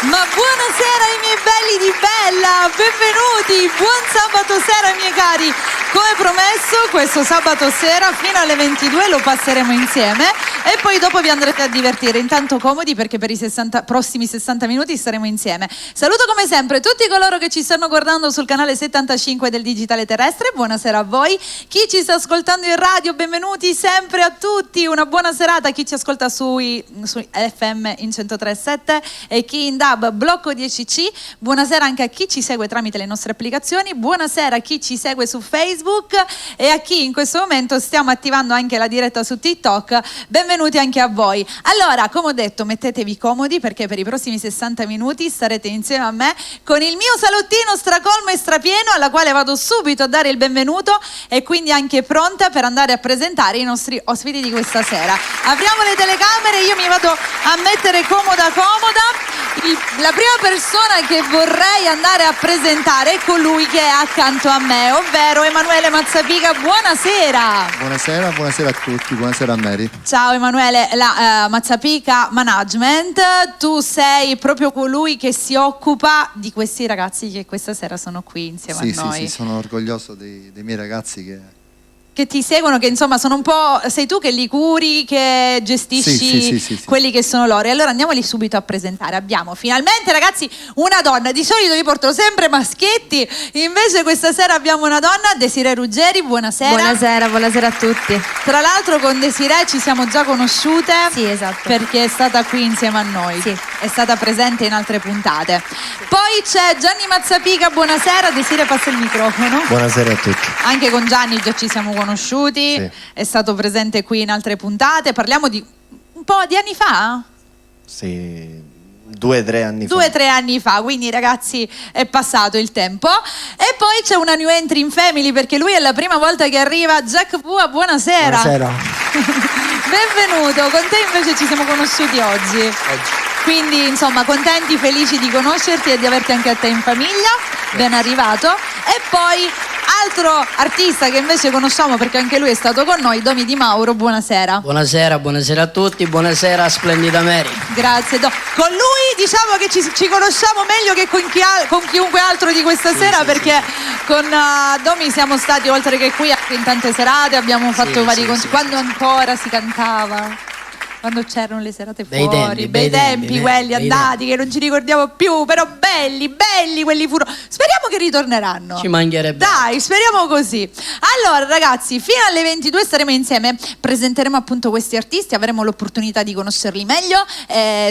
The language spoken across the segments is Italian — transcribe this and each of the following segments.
Ma buonasera ai miei belli di Bella, benvenuti, buon sabato sera miei cari. Come promesso, questo sabato sera fino alle 22 lo passeremo insieme e poi dopo vi andrete a divertire. Intanto comodi perché per i prossimi 60 minuti staremo insieme. Saluto come sempre tutti coloro che ci stanno guardando sul canale 75 del Digitale Terrestre, buonasera a voi. Chi ci sta ascoltando in radio, benvenuti sempre a tutti, una buona serata a chi ci ascolta su FM in 103.7 e chi in DAB Blocco 10C. Buonasera anche a chi ci segue tramite le nostre applicazioni, buonasera a chi ci segue su Facebook e a chi in questo momento stiamo attivando anche la diretta su TikTok, benvenuti anche a voi. Allora, come ho detto, mettetevi comodi perché per i prossimi 60 minuti starete insieme a me con il mio salottino stracolmo e strapieno, alla quale vado subito a dare il benvenuto e quindi anche pronta per andare a presentare i nostri ospiti di questa sera. Apriamo le telecamere, io mi vado a mettere comoda. La prima persona che vorrei andare a presentare è colui che è accanto a me, ovvero Emanuele Mazzapica. Buonasera. Buonasera a tutti, buonasera a Mary. Ciao Emanuele, la Mazzapica Management, tu sei proprio colui che si occupa di questi ragazzi che questa sera sono qui insieme a noi. Sì, sono orgoglioso dei miei ragazzi che ti seguono, che insomma sono un po', sei tu che li curi, che gestisci sì. quelli che sono loro. E allora andiamoli subito a presentare. Abbiamo finalmente, ragazzi, una donna. Di solito vi porto sempre maschietti, invece questa sera abbiamo una donna, Desiree Ruggeri. Buonasera. Buonasera a tutti. Tra l'altro con Desiree ci siamo già conosciute. Sì, esatto. Perché è stata qui insieme a noi. Sì. È stata presente in altre puntate. Poi c'è Gianni Mazzapica. Buonasera. Desiree, passa il microfono. Buonasera a tutti. Anche con Gianni già ci siamo conosciuti, sì. È stato presente qui in altre puntate, parliamo di un po' di anni fa? Sì, 2-3 anni fa. 2-3 anni fa, quindi ragazzi è passato il tempo. E poi c'è una new entry in family perché lui è la prima volta che arriva, Jack Pua, buonasera. Buonasera. Benvenuto, con te invece ci siamo conosciuti oggi. Quindi insomma contenti, felici di conoscerti e di averti anche a te in famiglia, ben arrivato. E poi altro artista che invece conosciamo perché anche lui è stato con noi, Domi Di Mauro, buonasera. Buonasera a tutti, buonasera splendida Mary. Grazie. Con lui diciamo che ci conosciamo meglio che con chiunque altro di questa sera perché con Domi siamo stati oltre che qui anche in tante serate, abbiamo fatto vari concerti, quando ancora si cantava. Quando c'erano le serate fuori, bei tempi quelli andati che non ci ricordiamo più, però belli quelli furono. Speriamo che ritorneranno. Ci mancherebbe. Dai, speriamo così. Allora ragazzi, fino alle 22 staremo insieme, presenteremo appunto questi artisti, avremo l'opportunità di conoscerli meglio,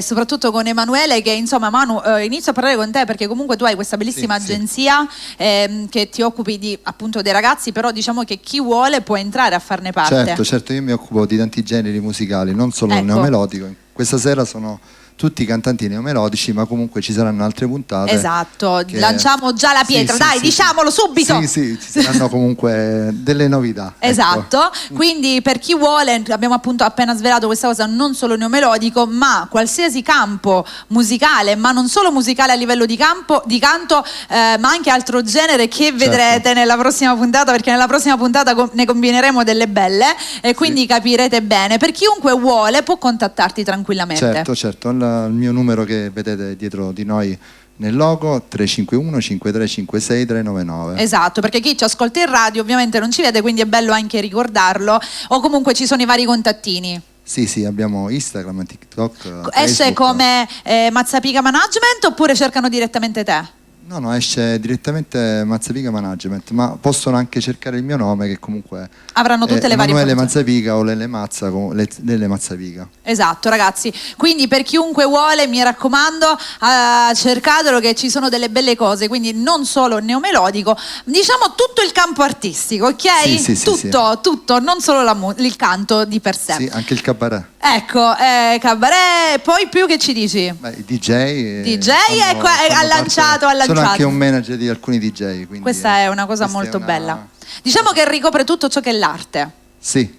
soprattutto con Emanuele che insomma Manu, inizio a parlare con te perché comunque tu hai questa bellissima agenzia che ti occupi di appunto dei ragazzi, però diciamo che chi vuole può entrare a farne parte. Certo, io mi occupo di tanti generi musicali, non solo neomelodico. Questa sera sono tutti cantanti neomelodici, ma comunque ci saranno altre puntate. Esatto, lanciamo già la pietra, diciamolo subito. Sì, ci saranno comunque delle novità. Esatto, quindi per chi vuole, abbiamo appunto appena svelato questa cosa, non solo neomelodico, ma qualsiasi campo musicale, ma non solo musicale a livello di canto, ma anche altro genere che vedrete nella prossima puntata, perché nella prossima puntata ne combineremo delle belle e quindi capirete bene. Per chiunque vuole può contattarti tranquillamente. Certo. Il mio numero che vedete dietro di noi nel logo 351 5356 399. Esatto, perché chi ci ascolta in radio ovviamente non ci vede, quindi è bello anche ricordarlo, o comunque ci sono i vari contattini. Sì, abbiamo Instagram, TikTok. Esce Facebook. Come Mazzapica Management oppure cercano direttamente te? No, esce direttamente Mazzapica Management, ma possono anche cercare il mio nome che comunque avranno tutte le varie Emanuele Mazzapica o Lele Mazzapica. Esatto ragazzi, quindi per chiunque vuole mi raccomando cercatelo che ci sono delle belle cose, quindi non solo neomelodico, diciamo tutto il campo artistico, ok? Sì. Tutto, non solo il canto di per sé. Sì, anche il cabaret. Ecco, cabaret, poi più che ci dici? Beh, i DJ ha lanciato. Sono anche un manager di alcuni DJ. Quindi questa è una cosa molto bella. Diciamo che ricopre tutto ciò che è l'arte. Sì.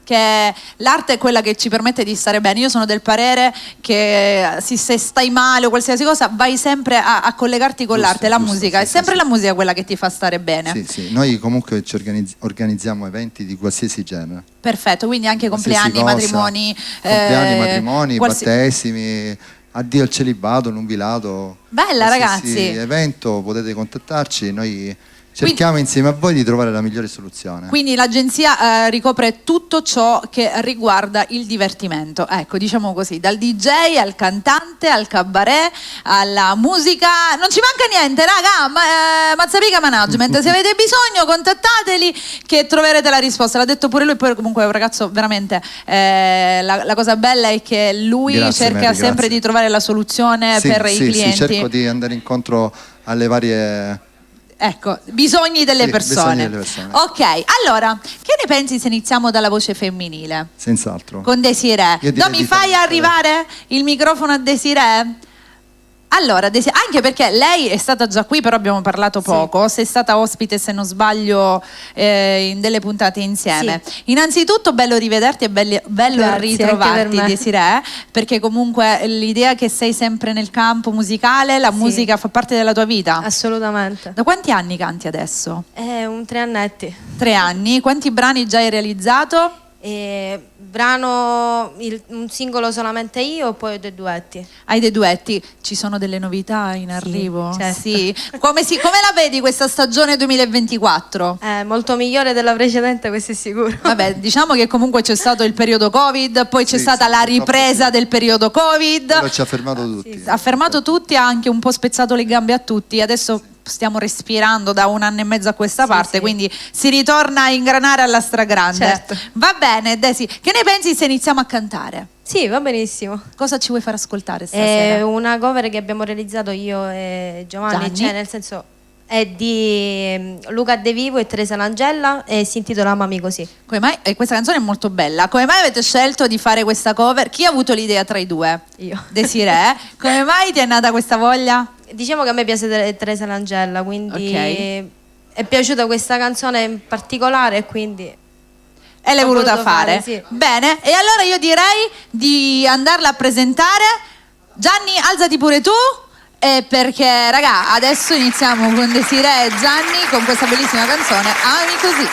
Che l'arte è quella che ci permette di stare bene. Io sono del parere che se stai male o qualsiasi cosa vai sempre a collegarti con l'arte, la musica, è sempre la musica quella che ti fa stare bene. Sì, noi comunque ci organizziamo eventi di qualsiasi genere. Perfetto, quindi anche compleanni, matrimoni, battesimi, addio al celibato, nubilato. Bella, qualsiasi ragazzi. evento potete contattarci, noi cerchiamo insieme a voi di trovare la migliore soluzione. Quindi l'agenzia ricopre tutto ciò che riguarda il divertimento, ecco, diciamo così, dal DJ al cantante, al cabaret, alla musica, non ci manca niente, raga, Mazzapica Management, se avete bisogno contattateli che troverete la risposta, l'ha detto pure lui, poi comunque è un ragazzo veramente, la cosa bella è che lui cerca Mary, sempre grazie. di trovare la soluzione per i clienti. Sì, cerco di andare incontro alle varie... Ecco, bisogni delle persone. Ok, allora, che ne pensi se iniziamo dalla voce femminile? Senz'altro. Con Desiree. Mi fai arrivare il microfono a Desiree? Allora, anche perché lei è stata già qui, però abbiamo parlato poco, sei stata ospite, se non sbaglio, in delle puntate insieme. Sì. Innanzitutto bello rivederti e bello Grazie, ritrovarti, anche per me. Desiree, perché comunque l'idea che sei sempre nel campo musicale, la musica fa parte della tua vita. Assolutamente. Da quanti anni canti adesso? È un 3 annetti. 3 anni. Quanti brani già hai realizzato? Un singolo solamente io, poi ho dei duetti. Hai dei duetti, ci sono delle novità in arrivo? certo. Sì. Come la vedi questa stagione 2024? Molto migliore della precedente, questo è sicuro. Vabbè, diciamo che comunque c'è stato il periodo Covid, poi c'è stata la ripresa del periodo Covid. Quello ci ha fermato tutti. Ha fermato tutti, ha anche un po' spezzato le gambe a tutti. Adesso stiamo respirando da 1 anno e mezzo a questa parte, quindi si ritorna a ingranare alla stragrande. Certo. Va bene, Desi, che ne pensi se iniziamo a cantare? Sì, va benissimo. Cosa ci vuoi far ascoltare stasera? È una cover che abbiamo realizzato io e Giovanni, cioè nel senso è di Luca De Vivo e Teresa Langella e si intitola Amami così. Come mai? Questa canzone è molto bella. Come mai avete scelto di fare questa cover? Chi ha avuto l'idea tra i due? Io. Desiree. Come mai ti è nata questa voglia? Diciamo che a me piace Teresa Langella, quindi è piaciuta questa canzone in particolare e quindi E l'hai l'ho voluta voluto fare? fare, sì. Bene, e allora io direi di andarla a presentare. Gianni, alzati pure tu. Perché raga, adesso iniziamo con Desiree e Gianni con questa bellissima canzone Ami così.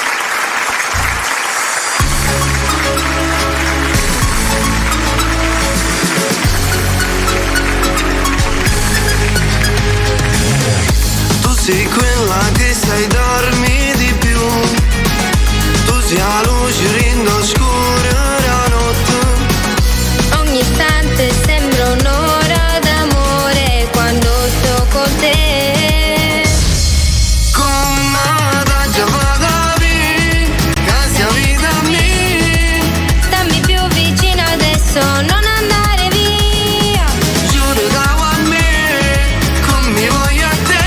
Tu sei quella che sai darmi di più, tu sei la luce rindo scura la notte. Ogni istante sembra un'ora d'amore quando sto con te. Come da già capì, che sia vita mia. Stammi più vicino adesso, non andare via. Giuro che a me, come voglio a te.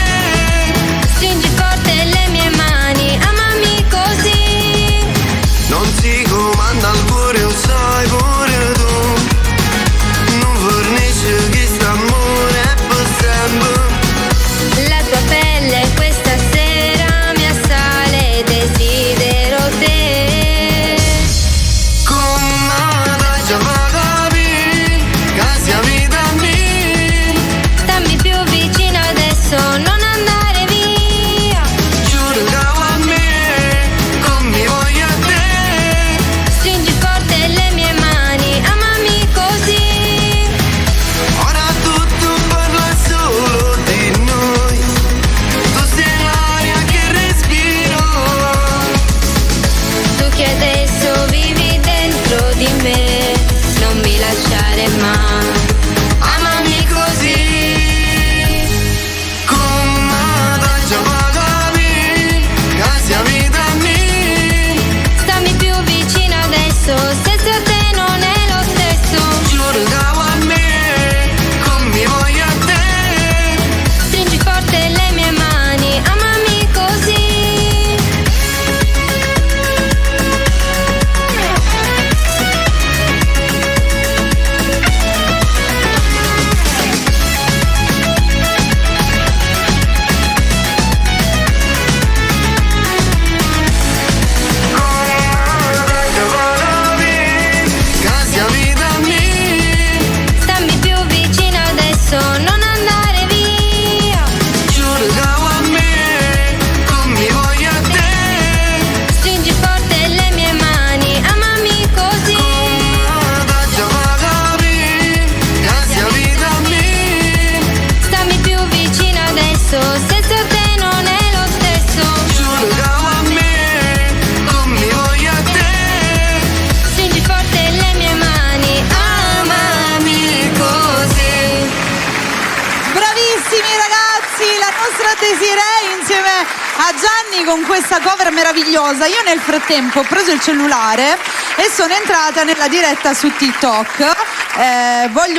Desiree insieme a Gianni con questa cover meravigliosa. Io nel frattempo ho preso il cellulare e sono entrata nella diretta su TikTok.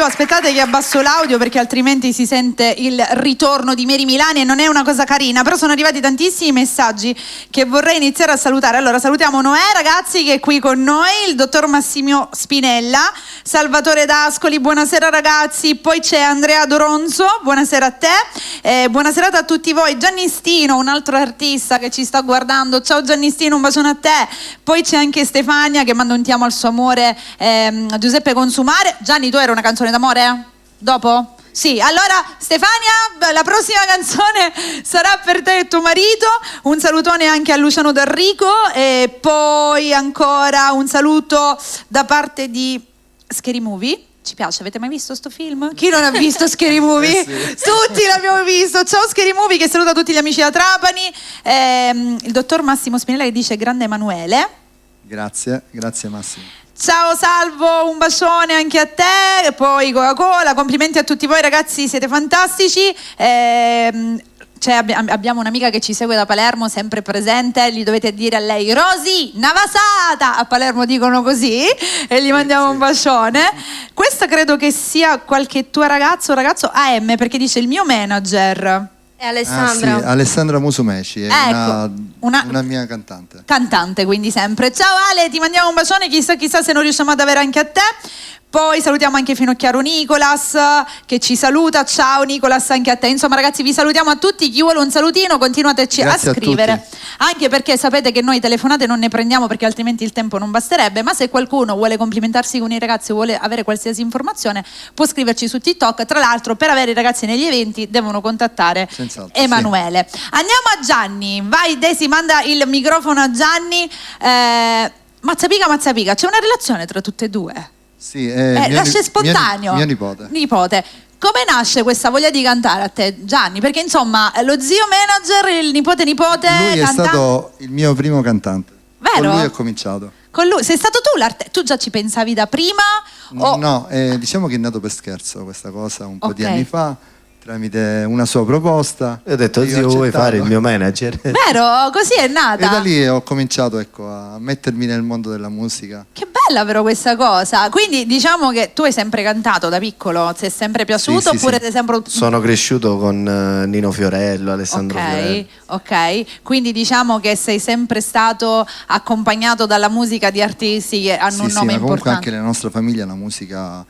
Aspettate che abbasso l'audio perché altrimenti si sente il ritorno di Mary Milani e non è una cosa carina, però sono arrivati tantissimi messaggi che vorrei iniziare a salutare. Allora salutiamo Noè ragazzi che è qui con noi, il dottor Massimo Spinella, Salvatore D'Ascoli, buonasera ragazzi, poi c'è Andrea Doronzo, buonasera a te, buonasera a tutti voi, Gianni Stino, un altro artista che ci sta guardando, ciao Gianni Stino, un bacione a te, poi c'è anche Stefania che manda un ti amo al suo amore, Giuseppe Consumare. Gianni, tu era una canzone d'amore? Dopo? Sì, allora Stefania, la prossima canzone sarà per te e tuo marito, un salutone anche a Luciano D'Arrico e poi ancora un saluto da parte di Scary Movie. Ci piace, avete mai visto sto film? Chi non ha visto Scary Movie? Sì. Tutti l'abbiamo visto. Ciao Scary Movie che saluta tutti gli amici da Trapani. Il dottor Massimo Spinella che dice grande Emanuele. Grazie Massimo. Ciao Salvo, un bacione anche a te, poi Coca-Cola, complimenti a tutti voi ragazzi, siete fantastici. Abbiamo un'amica che ci segue da Palermo, sempre presente, gli dovete dire a lei Rosy, Navasata, a Palermo dicono così e gli mandiamo un bacione. Questa credo che sia qualche tuo ragazzo AM perché dice il mio manager. È Alessandra. Sì, Alessandra Musumeci, è Ecco, una mia cantante. Cantante, quindi sempre. Ciao Ale, ti mandiamo un bacione, chissà se non riusciamo ad avere anche a te. Poi salutiamo anche Finocchiaro Nicolas che ci saluta, ciao Nicolas anche a te. Insomma ragazzi vi salutiamo a tutti, chi vuole un salutino continuateci Grazie a scrivere. Anche perché sapete che noi telefonate non ne prendiamo perché altrimenti il tempo non basterebbe, ma se qualcuno vuole complimentarsi con i ragazzi o vuole avere qualsiasi informazione può scriverci su TikTok. Tra l'altro per avere i ragazzi negli eventi devono contattare Emanuele. Sì. Andiamo a Gianni, vai Desi, manda il microfono a Gianni. Mazzapica, c'è una relazione tra tutte e due? Sì, nasce spontaneo. Mio nipote. Come nasce questa voglia di cantare a te, Gianni? Perché insomma, lo zio manager, il nipote, Lui è stato il mio primo cantante. Vero? Con lui ho cominciato. Con lui? Sei stato tu tu già ci pensavi da prima? No, diciamo che è nato per scherzo questa cosa un po' di anni fa. Tramite una sua proposta. Io ho detto, zio, vuoi fare il mio manager? Vero? Così è nata. E da lì ho cominciato a mettermi nel mondo della musica. Che bella però questa cosa. Quindi diciamo che tu hai sempre cantato da piccolo, ti è sempre piaciuto oppure sei sempre... Sono cresciuto con Nino Fiorello, Alessandro Fiorello. Ok, quindi diciamo che sei sempre stato accompagnato dalla musica di artisti che hanno un nome ma comunque importante. Anche nella nostra famiglia la musica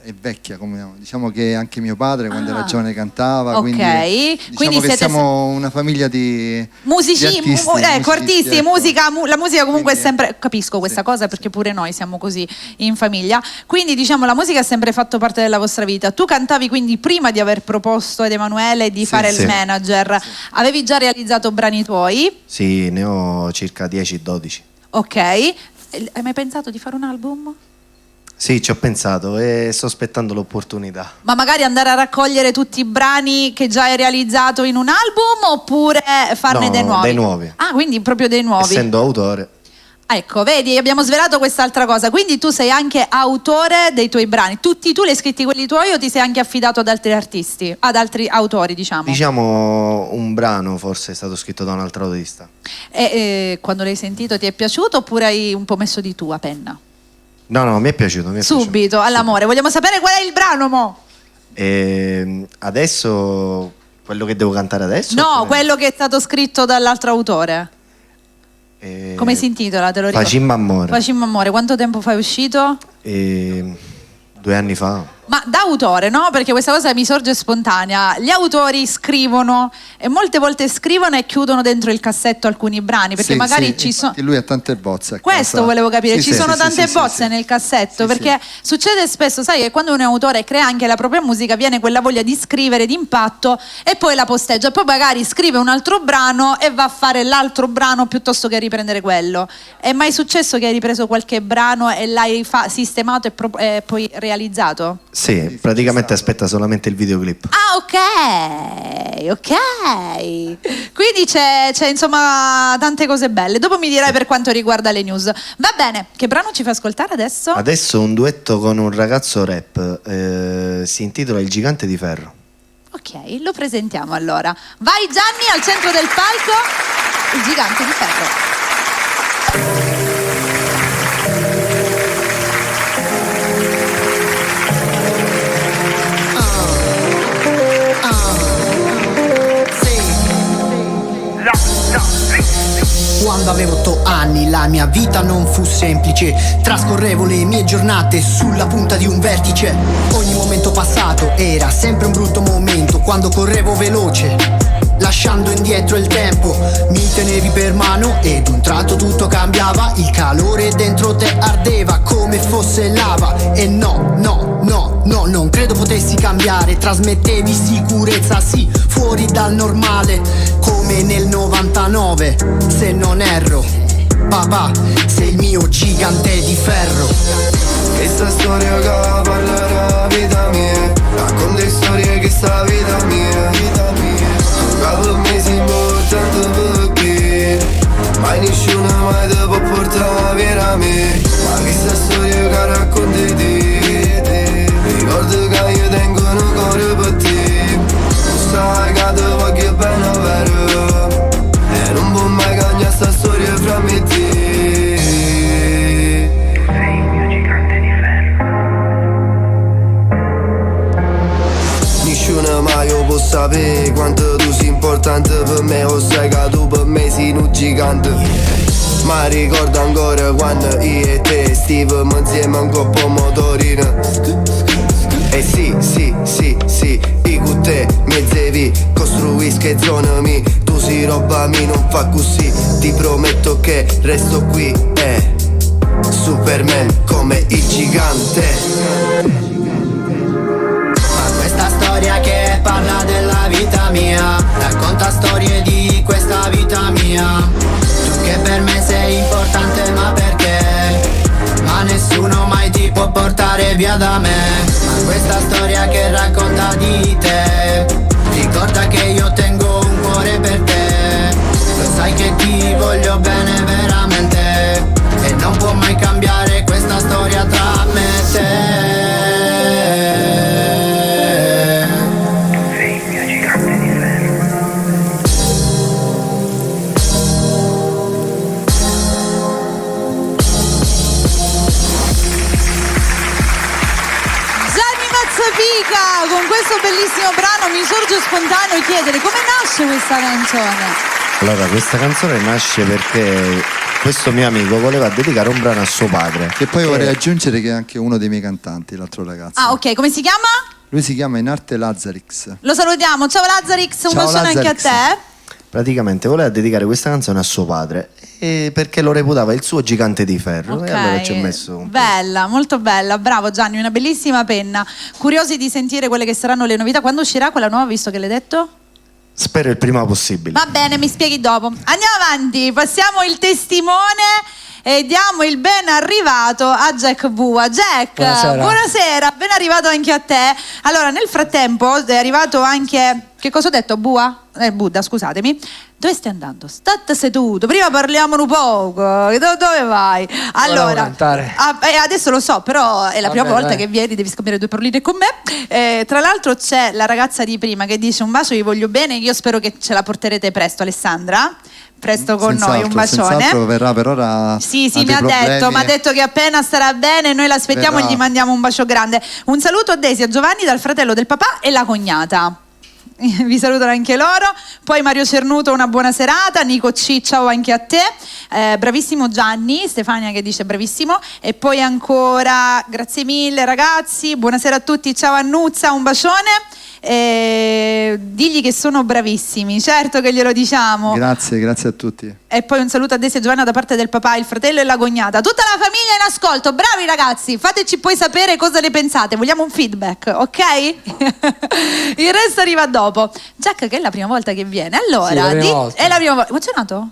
è vecchia, diciamo che anche mio padre quando era giovane cantava, quindi che siamo una famiglia di artisti, musica, la musica comunque è sempre, capisco questa cosa perché pure noi siamo così in famiglia, quindi diciamo la musica ha sempre fatto parte della vostra vita. Tu cantavi quindi prima di aver proposto ad Emanuele di fare il manager, avevi già realizzato brani tuoi? Sì, ne ho circa 10-12. Ok, hai mai pensato di fare un album? Sì, ci ho pensato e sto aspettando l'opportunità. Ma magari andare a raccogliere tutti i brani che già hai realizzato in un album oppure farne dei nuovi? Dei nuovi. Ah, quindi proprio dei nuovi. Essendo autore. Ecco, vedi, abbiamo svelato quest'altra cosa. Quindi tu sei anche autore dei tuoi brani. Tutti tu li hai scritti quelli tuoi o ti sei anche affidato ad altri artisti? Ad altri autori, diciamo? Diciamo un brano forse è stato scritto da un altro autista. E quando l'hai sentito ti è piaciuto oppure hai un po' messo di tua penna? No, mi è piaciuto. Subito, all'amore. Vogliamo sapere qual è il brano, mo? Adesso, quello che devo cantare adesso? No, quello che è stato scritto dall'altro autore. Come si intitola? Te lo ricordo? Facimmo amore. Facimmo amore. Quanto tempo fa è uscito? 2 anni fa. Ma da autore, no? Perché questa cosa mi sorge spontanea. Gli autori scrivono e molte volte scrivono e chiudono dentro il cassetto alcuni brani perché magari ci sono... Lui ha tante bozze a Questo casa. volevo capire, ci sono tante bozze nel cassetto perché succede spesso, sai, che quando un autore crea anche la propria musica viene quella voglia di scrivere d'impatto e poi la posteggia, poi magari scrive un altro brano e va a fare l'altro brano piuttosto che riprendere quello. È mai successo che hai ripreso qualche brano e l'hai sistemato e poi realizzato? Sì, praticamente aspetta solamente il videoclip. Ah, ok. Quindi c'è insomma tante cose belle. Dopo mi dirai per quanto riguarda le news. Va bene, che brano ci fai ascoltare adesso? Adesso un duetto con un ragazzo rap, si intitola Il Gigante di Ferro. Ok, lo presentiamo allora. Vai Gianni, al centro del palco, il gigante di ferro. Quando avevo 8 anni la mia vita non fu semplice. Trascorrevo le mie giornate sulla punta di un vertice. Ogni momento passato era sempre un brutto momento. Quando correvo veloce, lasciando indietro il tempo, mi tenevi per mano ed un tratto tutto cambiava. Il calore dentro te ardeva come fosse lava. E no, non credo potessi cambiare. Trasmettevi sicurezza, sì, fuori dal normale, come nel 99, se non erro. Papà, sei il mio gigante di ferro. Questa storia che parlerà vita mia, racconta storie che sta vita mia. Per me sei importante perché mai nessuno mai ti può portare via me. Ma questa storia che racconti te, ricordo che io tengo un cuore per te. Tu sai che ti voglio bene vero, e non può mai cambiare sta storia fra me e te. Tu sei il mio gigante di ferro. Nessuno mai può sapere quanto tu sei importante per me, o sai che tu per me sei un gigante. Ma ricordo ancora quando io e te stivamo insieme a un coppo motorino. E sì, io con te mi devi costruisca zona mi. Tu sei roba mi, non fa così. Ti prometto che resto qui, Superman come il gigante. Questa storia che parla della vita mia, racconta storie di questa vita mia. Tu che per me sei importante, ma perché? Ma nessuno mai ti può portare via da me. Ma questa storia che racconta di te, ricorda che io tengo un cuore per te. Lo sai che ti voglio bene veramente, e non può mai cambiare questa storia tra me e te. Con questo bellissimo brano mi sorge spontaneo chiedere come nasce questa canzone. Allora, questa canzone nasce perché questo mio amico voleva dedicare un brano a suo padre. E poi vorrei aggiungere che è anche uno dei miei cantanti, l'altro ragazzo. Ah, ok, come si chiama? Lui si chiama in arte Lazarix. Lo salutiamo, ciao Lazarix, un bacione anche a te. Praticamente voleva dedicare questa canzone a suo padre, perché lo reputava il suo gigante di ferro. Okay. E allora ci ho messo un bella, molto bella, bravo Gianni, una bellissima penna. Curiosi di sentire quelle che saranno le novità. Quando uscirà quella nuova, visto che l'hai detto? Spero il prima possibile. Va bene, mi spieghi dopo. Andiamo avanti, passiamo il testimone e diamo il ben arrivato a Jack Bua. Jack, buonasera, ben arrivato anche a te. Allora, nel frattempo è arrivato anche... Che cosa ho detto, Bua? Buddha, scusatemi. Dove stai andando? State seduto, prima parliamo un poco. Dove vai? Allora, adesso lo so, però è la prima volta che vieni, devi scambiare due parolini con me. Tra l'altro c'è la ragazza di prima che dice un bacio, vi voglio bene, io spero che ce la porterete presto, Alessandra. Presto con noi, un bacione. Senz'altro verrà, per ora sì, mi ha detto che appena starà bene noi l'aspettiamo e gli mandiamo un bacio grande. Un saluto a Daisy, a Giovanni dal fratello del papà e la cognata. Vi salutano anche loro. Poi Mario Cernuto, una buona serata. Nico C, ciao anche a te. Bravissimo Gianni. Stefania che dice bravissimo. E poi ancora grazie mille ragazzi, buonasera a tutti, ciao Annuzza, un bacione. Digli che sono bravissimi, certo che glielo diciamo. Grazie a tutti. E poi un saluto a Desia e Giovanna da parte del papà, il fratello e la cognata, tutta la famiglia in ascolto. Bravi ragazzi, fateci poi sapere cosa ne pensate, vogliamo un feedback, ok? Il resto arriva dopo. Jack, che è la prima volta che viene, allora sì, è la prima volta. Emozionato?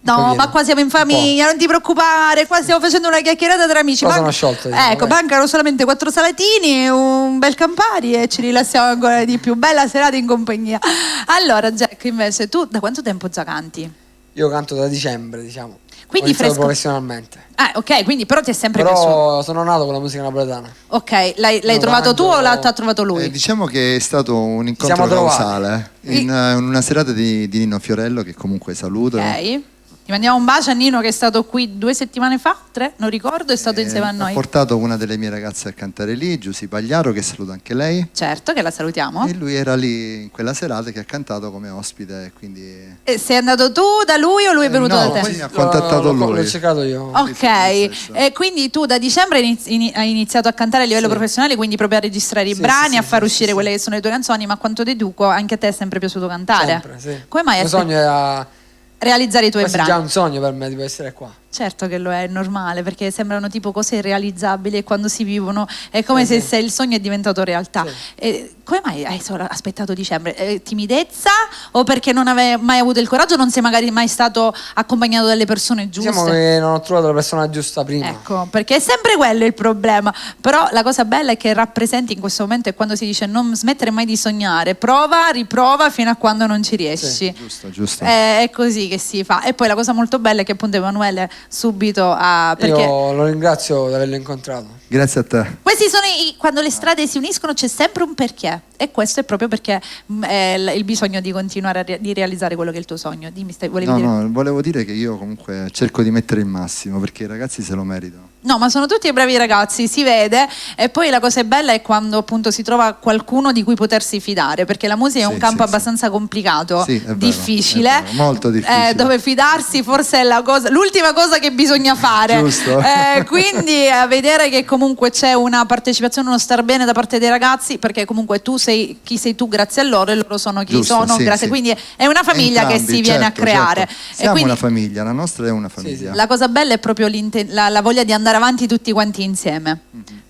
No, ma qua siamo in famiglia, non ti preoccupare, qua stiamo facendo una chiacchierata tra amici. Sono sciolto. Ecco, mancano solamente 4 salatini, un bel Campari e ci rilassiamo ancora di più. Bella serata in compagnia. Allora, Jack, invece, tu da quanto tempo già canti? Io canto da dicembre, diciamo. Quindi professionalmente. Ok, quindi però ti è sempre piaciuto. Però sono nato con la musica napoletana. Ok, l'hai trovato tu o l'ha trovato lui? Diciamo che è stato un incontro causale in una serata di Nino Fiorello, che comunque saluto. Ok. Ti mandiamo un bacio a Nino, che è stato qui 2 settimane fa, 3, non ricordo, è stato insieme a noi. Ha portato una delle mie ragazze a cantare lì, Giusy Pagliaro, che saluto anche lei. Certo, che la salutiamo. E lui era lì in quella serata che ha cantato come ospite, quindi... E sei andato tu da lui o lui è venuto da te? Poi mi ha contattato lui. L'ho cercato io. Ok, e quindi tu da dicembre hai iniziato a cantare a livello professionale, quindi proprio a registrare i brani, a far uscire quelle che sono le tue canzoni, ma a quanto deduco anche a te è sempre piaciuto cantare? Sempre, sì. Come mai? Il mio sogno era realizzare i tuoi brani. È già un sogno per me di essere qua. Certo che lo è normale, perché sembrano tipo cose irrealizzabili e quando si vivono è come se il sogno è diventato realtà. Sì. Come mai hai aspettato dicembre? Timidezza o perché non avevi mai avuto il coraggio? Non sei magari mai stato accompagnato dalle persone giuste? Diciamo che non ho trovato la persona giusta prima. Ecco, perché è sempre quello il problema. Però la cosa bella è che rappresenti in questo momento, è quando si dice non smettere mai di sognare, prova, riprova fino a quando non ci riesci. Sì, giusto. È così che si fa. E poi la cosa molto bella è che appunto Emanuele subito perché io lo ringrazio di averlo incontrato. Grazie a te. Questi sono quando le strade si uniscono c'è sempre un perché, e questo è proprio perché il bisogno di continuare di realizzare quello che è il tuo sogno. Dimmi, volevi dire? No, volevo dire che io comunque cerco di mettere il massimo, perché i ragazzi se lo meritano. No, ma sono tutti bravi ragazzi, si vede. E poi la cosa bella è quando appunto si trova qualcuno di cui potersi fidare, perché la musica è un campo abbastanza complicato, difficile, è vero, molto difficile, dove fidarsi forse è l'ultima cosa che bisogna fare. Giusto. Quindi vedere che comunque c'è una partecipazione, uno star bene da parte dei ragazzi, perché comunque tu sei chi sei tu grazie a loro e loro sono chi sono grazie. Quindi è una famiglia che si viene a creare. Certo. Siamo quindi, una famiglia, la nostra è una famiglia. La cosa bella è proprio la voglia di andare avanti tutti quanti insieme.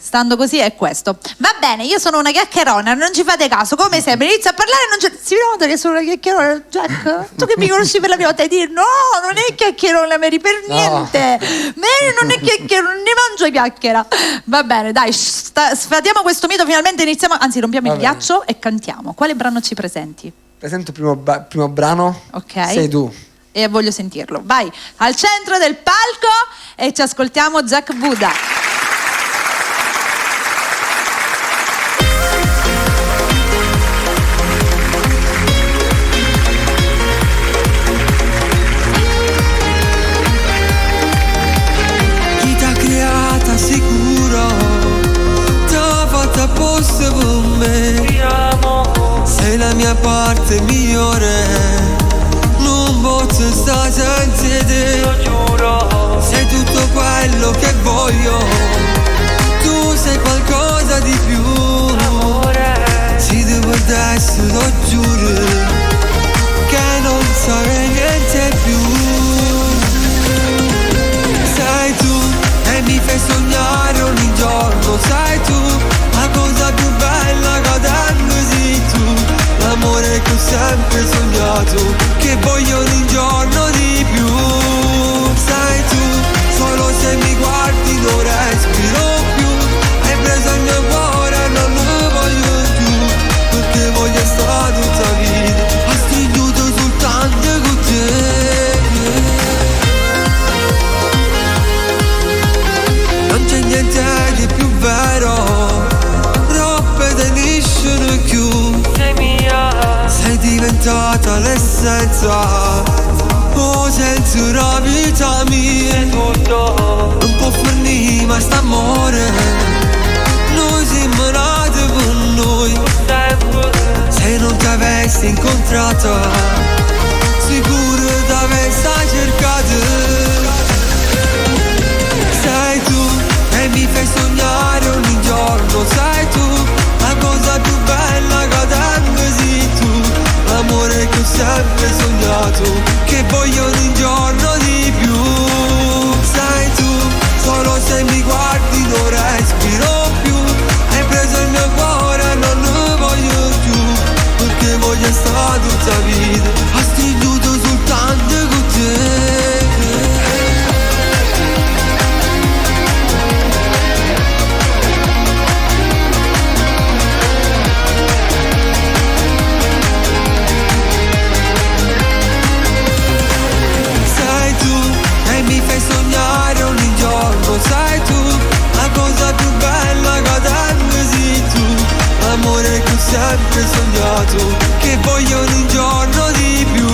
Stando così è questo. Va bene, io sono una chiacchierona, non ci fate caso, come sempre inizio a parlare e non c'è... Si nota che sono una chiacchierona, Jack? Tu che mi conosci per la prima volta e dire no, non è chiacchierona Mary, per niente. Mary non è chiacchierona, ne mangio chiacchiera. Va bene, dai, sfatiamo questo mito, finalmente iniziamo, anzi rompiamo il ghiaccio e cantiamo. Quale brano ci presenti? Presento il primo brano. Ok. Sei tu. E voglio sentirlo. Vai al centro del palco e ci ascoltiamo Jack Buddha. Chi t'ha creata sicuro, t'ha fatta apposta per me. Ti amo. Sei la mia parte migliore. Non posso stare senza te, lo giuro. Sei tutto quello che voglio. Tu sei qualcosa di più. Amore. Se ti perdessi, lo giuro, che non sarei niente più. Sei tu e mi fai sognare ogni giorno. Sei tu la cosa più bella che adesso sei tu. L'amore che ho sempre sognato, che voglio ogni giorno di più. Sai tu, solo se mi guardi non respiro più. Hai preso il mio cuore e non lo voglio più, perché voglio stare tutta vita. Ho stringuto soltanto con te. Non c'è niente di più vero, troppe teniscono più. Sei mia, sei diventata l'essenza, oh senza la vita mia. Non può finire ma st'amore, noi siamo nati per noi. Se non ti avessi incontrata, sicuro ti avessi cercata. Sei tu e mi fai sognare ogni giorno. Sei tu la cosa più bella che adesso sei tu. L'amore che ho sempre sognato, che voglio ogni giorno di più. Sei tu, solo se mi guardi non respiro più. Hai preso il mio cuore e non lo voglio più, perché voglio stare tutta vita. sempre sognato, che vogliono un giorno di più.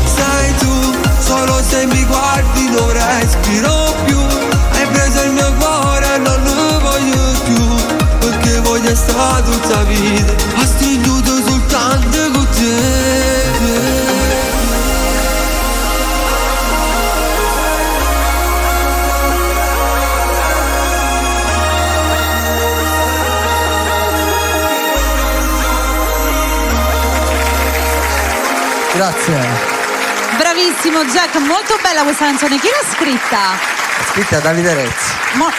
Sei tu, solo se mi guardi non respiro più. Hai preso il mio cuore e non lo voglio più, perché voglio stare tutta vita a stringuto soltanto con te. Grazie. Bravissimo Jack, molto bella questa canzone. Chi l'ha scritta? Scritta da Davide Rezzi.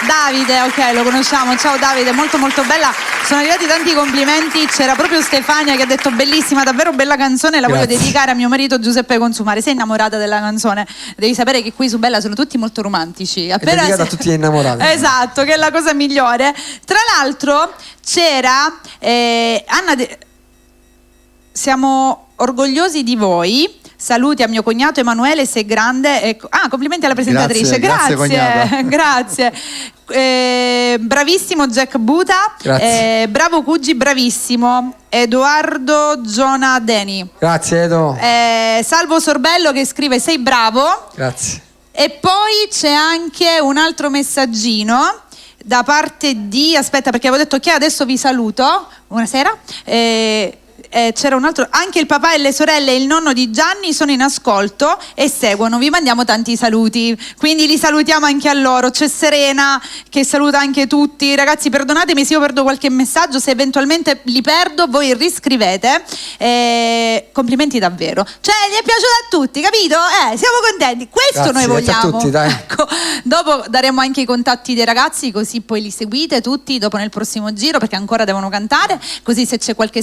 Davide, ok, lo conosciamo. Ciao Davide, molto molto bella. Sono arrivati tanti complimenti. C'era proprio Stefania che ha detto bellissima, davvero bella canzone. La voglio dedicare a mio marito Giuseppe Consumare. Sei innamorata della canzone? Devi sapere che qui su Bella sono tutti molto romantici. È dedicata a tutti gli innamorati. Esatto, che è la cosa migliore. Tra l'altro c'era Anna siamo orgogliosi di voi. Saluti a mio cognato Emanuele, sei grande. Complimenti alla presentatrice. Grazie. Bravissimo Jack Buta. Bravo Cugi, bravissimo. Edoardo Gionadeni. Grazie Edo. Salvo Sorbello che scrive sei bravo. Grazie. E poi c'è anche un altro messaggino da parte di, aspetta perché avevo detto che adesso vi saluto. Buonasera. C'era un altro, anche il papà e le sorelle e il nonno di Gianni sono in ascolto e seguono, vi mandiamo tanti saluti, quindi li salutiamo anche a loro. C'è Serena che saluta anche tutti. Ragazzi, perdonatemi se io perdo qualche messaggio, se eventualmente li perdo voi riscrivete. Complimenti davvero, cioè gli è piaciuto a tutti, capito? Siamo contenti, questo grazie, noi vogliamo. A tutti, dai. Ecco, dopo daremo anche i contatti dei ragazzi, così poi li seguite tutti dopo nel prossimo giro, perché ancora devono cantare, così se c'è qualche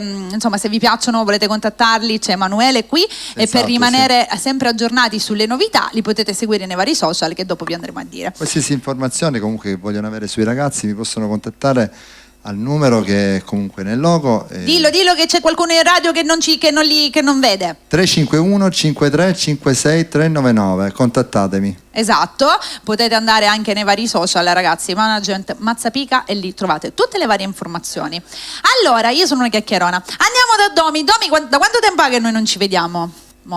insomma, se vi piacciono volete contattarli, c'è Emanuele qui. Esatto, e per rimanere sempre aggiornati sulle novità li potete seguire nei vari social che dopo vi andremo a dire. Qualsiasi informazione comunque che vogliono avere sui ragazzi mi possono contattare al numero che è comunque nel logo. Dillo che c'è qualcuno in radio che non vede. 351 53 56 399, contattatemi. Esatto, potete andare anche nei vari social, ragazzi, Management Mazzapica, e lì trovate tutte le varie informazioni. Allora, io sono una chiacchierona. Andiamo da Domi. Domi, da quanto tempo è che noi non ci vediamo?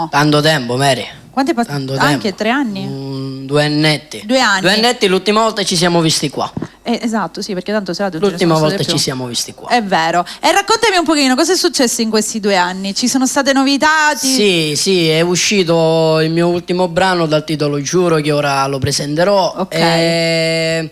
Tanto tempo, Mary. Quanto è passato? Anche 3 anni? 2 annetti. 2 anni. 2 annetti, l'ultima volta ci siamo visti qua. Esatto, sì, perché tanto l'ultima volta ci siamo visti qua. È vero. E raccontami un pochino cosa è successo in questi 2 anni. Ci sono state novità? Sì, è uscito il mio ultimo brano dal titolo Giuro, che ora lo presenterò. Ok.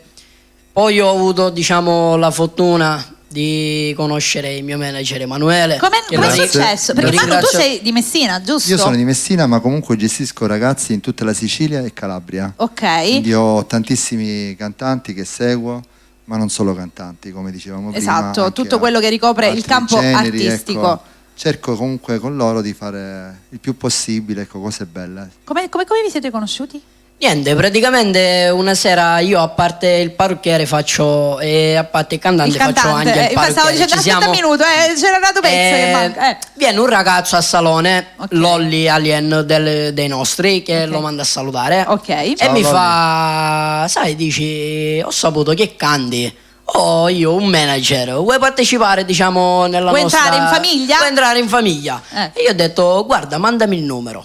Poi ho avuto, diciamo, la fortuna di conoscere il mio manager Emanuele. Come è successo? Perché Manu, tu sei di Messina, giusto? Io sono di Messina, ma comunque gestisco ragazzi in tutta la Sicilia e Calabria. Ok. Quindi ho tantissimi cantanti che seguo, ma non solo cantanti, come dicevamo prima. Esatto, tutto quello che ricopre il campo generi, artistico. Ecco, cerco comunque con loro di fare il più possibile, ecco, cose belle. Come vi siete conosciuti? Niente, praticamente una sera io, a parte il parrucchiere faccio, e a parte il cantante faccio anche il parrucchiere. Stavo dicendo, aspetta un minuto, c'era un pezzo che manca. Viene un ragazzo a salone, Lolli Alien dei nostri, che lo manda a salutare. Ok. E ciao, mi Lolli. fa, sai, dici, ho saputo che canti. Oh, io un manager, vuoi partecipare, diciamo, nella Vuoi nostra... entrare in famiglia? Vuoi entrare in famiglia. E io ho detto, guarda, mandami il numero.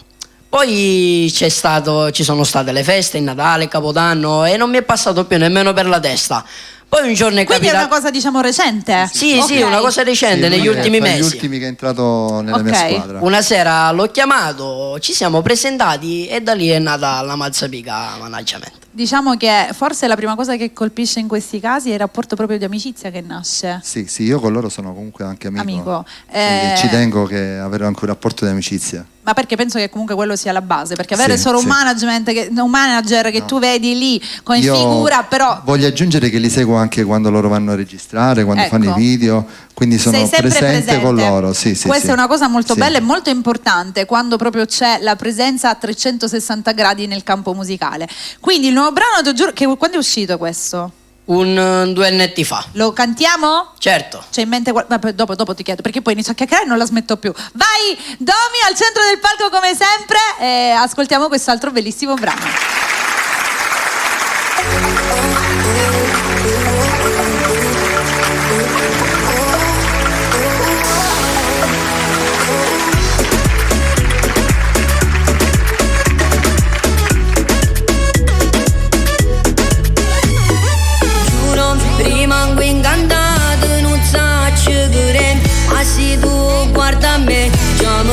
Poi ci sono state le feste, il Natale, il Capodanno, e non mi è passato più nemmeno per la testa. Poi un giorno è Quindi capitato... è una cosa, diciamo, recente? Sì, una cosa recente, negli ultimi mesi. Gli ultimi che è entrato nella mia squadra. Una sera l'ho chiamato, ci siamo presentati e da lì è nata la Mazzapica Management. Diciamo che forse la prima cosa che colpisce in questi casi è il rapporto proprio di amicizia che nasce. Sì, io con loro sono comunque anche amico. Ci tengo che avere anche un rapporto di amicizia. Ma perché penso che comunque quello sia la base, perché avere solo un manager che tu vedi lì come figura, però... Voglio aggiungere che li seguo anche quando loro vanno a registrare, quando fanno i video, quindi sono presente con loro. Questa è una cosa molto bella e molto importante, quando proprio c'è la presenza a 360 gradi nel campo musicale. Quindi il nuovo brano, ti giuro, quando è uscito questo? 2 annetti fa. Lo cantiamo? Certo. C'è in mente dopo ti chiedo, perché poi inizio a chiacchierare e non la smetto più. Vai Domi al centro del palco come sempre e ascoltiamo quest'altro bellissimo brano.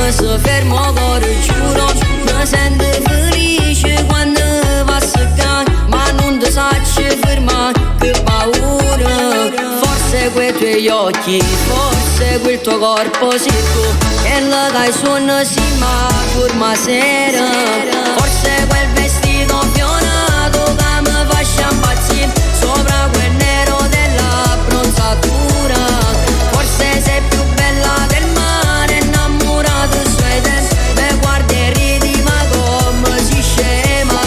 mi si fermo cuore, giuro, mi sento felice quando passo qua, ma non ti saccio fermare, che paura. Forse quei tuoi occhi, forse quel tuo corpo secco, che la dai suono si ma forma sera. Forse quel vestito fionato che mi fa impazzire sopra quel nero della bronzatura. Forse sei più bella del mare, innamorata suoi denti, me guardi e ridi ma come si scema.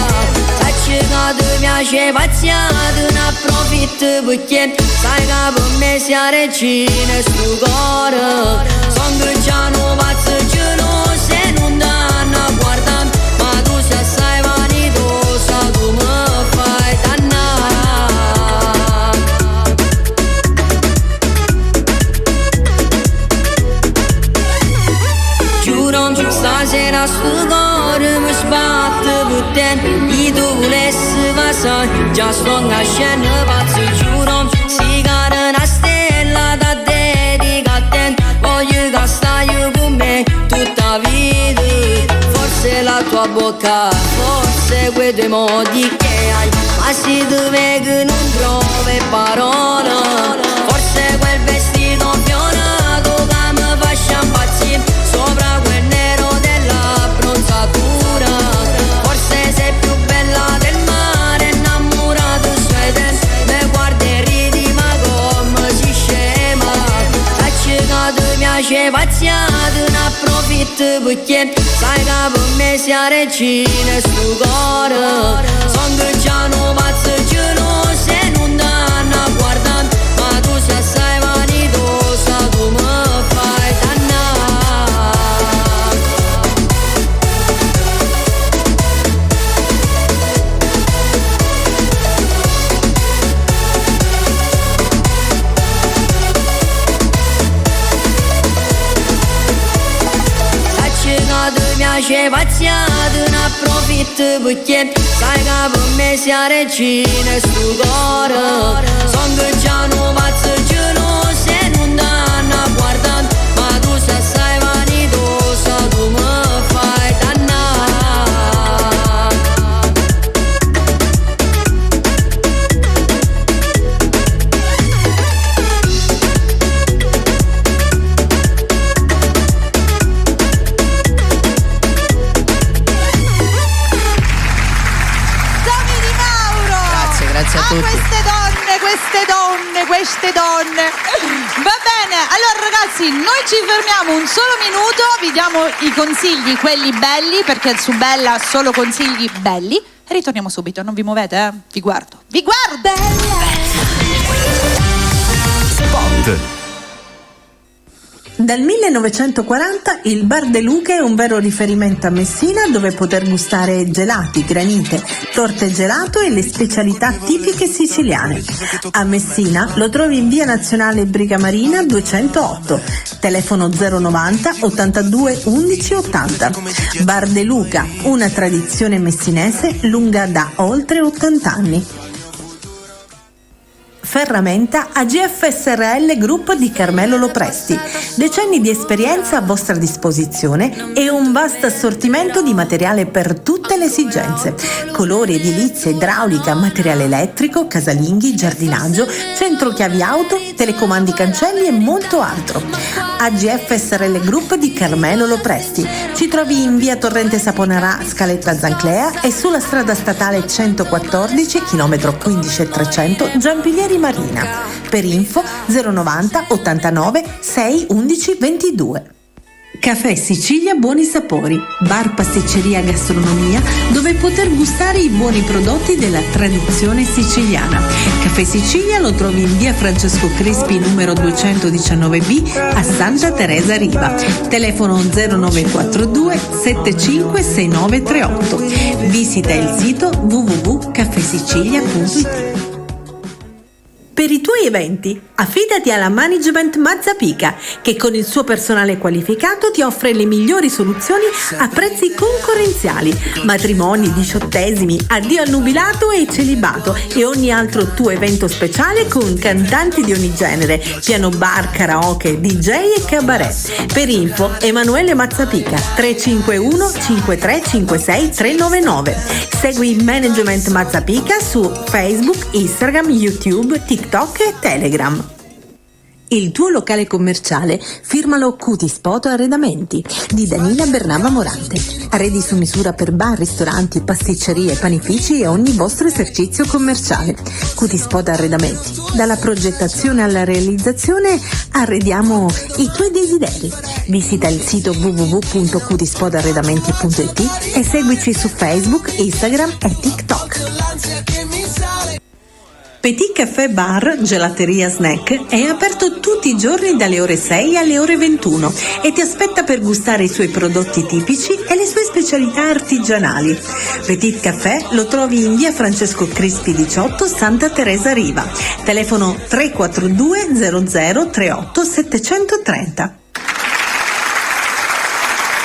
Sacci che ti piace pazziato, ne approfitto perché sai che per me sia regina e sto cuore. Son che già non pazzo geloso e non danno a guardare, ma tu sei assai vanitosa, tu mi fai dannare. Giuro, stasera sto cuore mi sbatte per te, e tu volessi passare, già sto nascendo pazzo. Giuro, si cara una stella da dedica a te, voglio che stai con me tutta vita. Forse la tua bocca, forse quei tuoi modi che hai, ma se ti vedo non trovi parole. Forse quel vestito fionato che mi fa impazzire sopra quel nero della bronzatura. Forse sei più bella del mare, innamorata suoi denti, me guardi e ridi ma come si scema. Sacci che ti piace pazziato, ne approfitto perché sai che per me sia regina e sto cuore. Son che già non pazzo geloso e non danno a guardare, ma tu sei assai vanitosa, tu mi fai dannare. Sacci che ti piace pazziato, ne approfitto perché sai che per me sia regina e sto cuore. Son che già non pazzo geloso e non danno a guardare, ma tu sei assai vanitosa, tu mi fai dannare. Tommy Di Mauro! Grazie a tutti. Queste donne. Va bene, allora ragazzi, noi ci fermiamo un solo minuto, vi diamo i consigli, quelli belli, perché su Bella solo consigli belli. E ritorniamo subito, non vi muovete, eh? Vi guardo. Spot. Dal 1940 il Bar De Luca è un vero riferimento a Messina, dove poter gustare gelati, granite, torte gelato e le specialità tipiche siciliane. A Messina lo trovi in via Nazionale Briga Marina 208, telefono 090 82 11 80. Bar De Luca, una tradizione messinese lunga da oltre 80 anni. Ferramenta AGF SRL Group di Carmelo Lopresti. Decenni di esperienza a vostra disposizione e un vasto assortimento di materiale per tutte le esigenze. Colori, edilizia, idraulica, materiale elettrico, casalinghi, giardinaggio, centro chiavi auto, telecomandi cancelli e molto altro. AGF SRL Group di Carmelo Lopresti. Ci trovi in via Torrente Saponara, Scaletta Zanclea e sulla strada statale 114, chilometro 15,300, Giampilieri Marina. Per info 090 89 6 11 22. Caffè Sicilia Buoni Sapori, bar, pasticceria, gastronomia, dove poter gustare i buoni prodotti della tradizione siciliana. Caffè Sicilia lo trovi in via Francesco Crespi numero 219B a Santa Teresa Riva. Telefono 0942 756938. Visita il sito www.caffesicilia.it. Per i tuoi eventi, affidati alla Management Mazzapica, che con il suo personale qualificato ti offre le migliori soluzioni a prezzi concorrenziali. Matrimoni, diciottesimi, addio al nubilato e celibato e ogni altro tuo evento speciale con cantanti di ogni genere, piano bar, karaoke, DJ e cabaret. Per info, Emanuele Mazzapica, 351 5356 399. Segui Management Mazzapica su Facebook, Instagram, YouTube, TikTok e Telegram. Il tuo locale commerciale firmalo Cutispot Arredamenti di Danila Bernaba Morante. Arredi su misura per bar, ristoranti, pasticcerie, panifici e ogni vostro esercizio commerciale. Cutispot Arredamenti. Dalla progettazione alla realizzazione arrediamo i tuoi desideri. Visita il sito www.cutispotarredamenti.it e seguici su Facebook, Instagram e TikTok. Petit Café Bar, Gelateria Snack è aperto tutti i giorni dalle ore 6 alle ore 21 e ti aspetta per gustare i suoi prodotti tipici e le sue specialità artigianali. Petit Café lo trovi in via Francesco Crispi 18, Santa Teresa Riva. Telefono 342 00 38 730.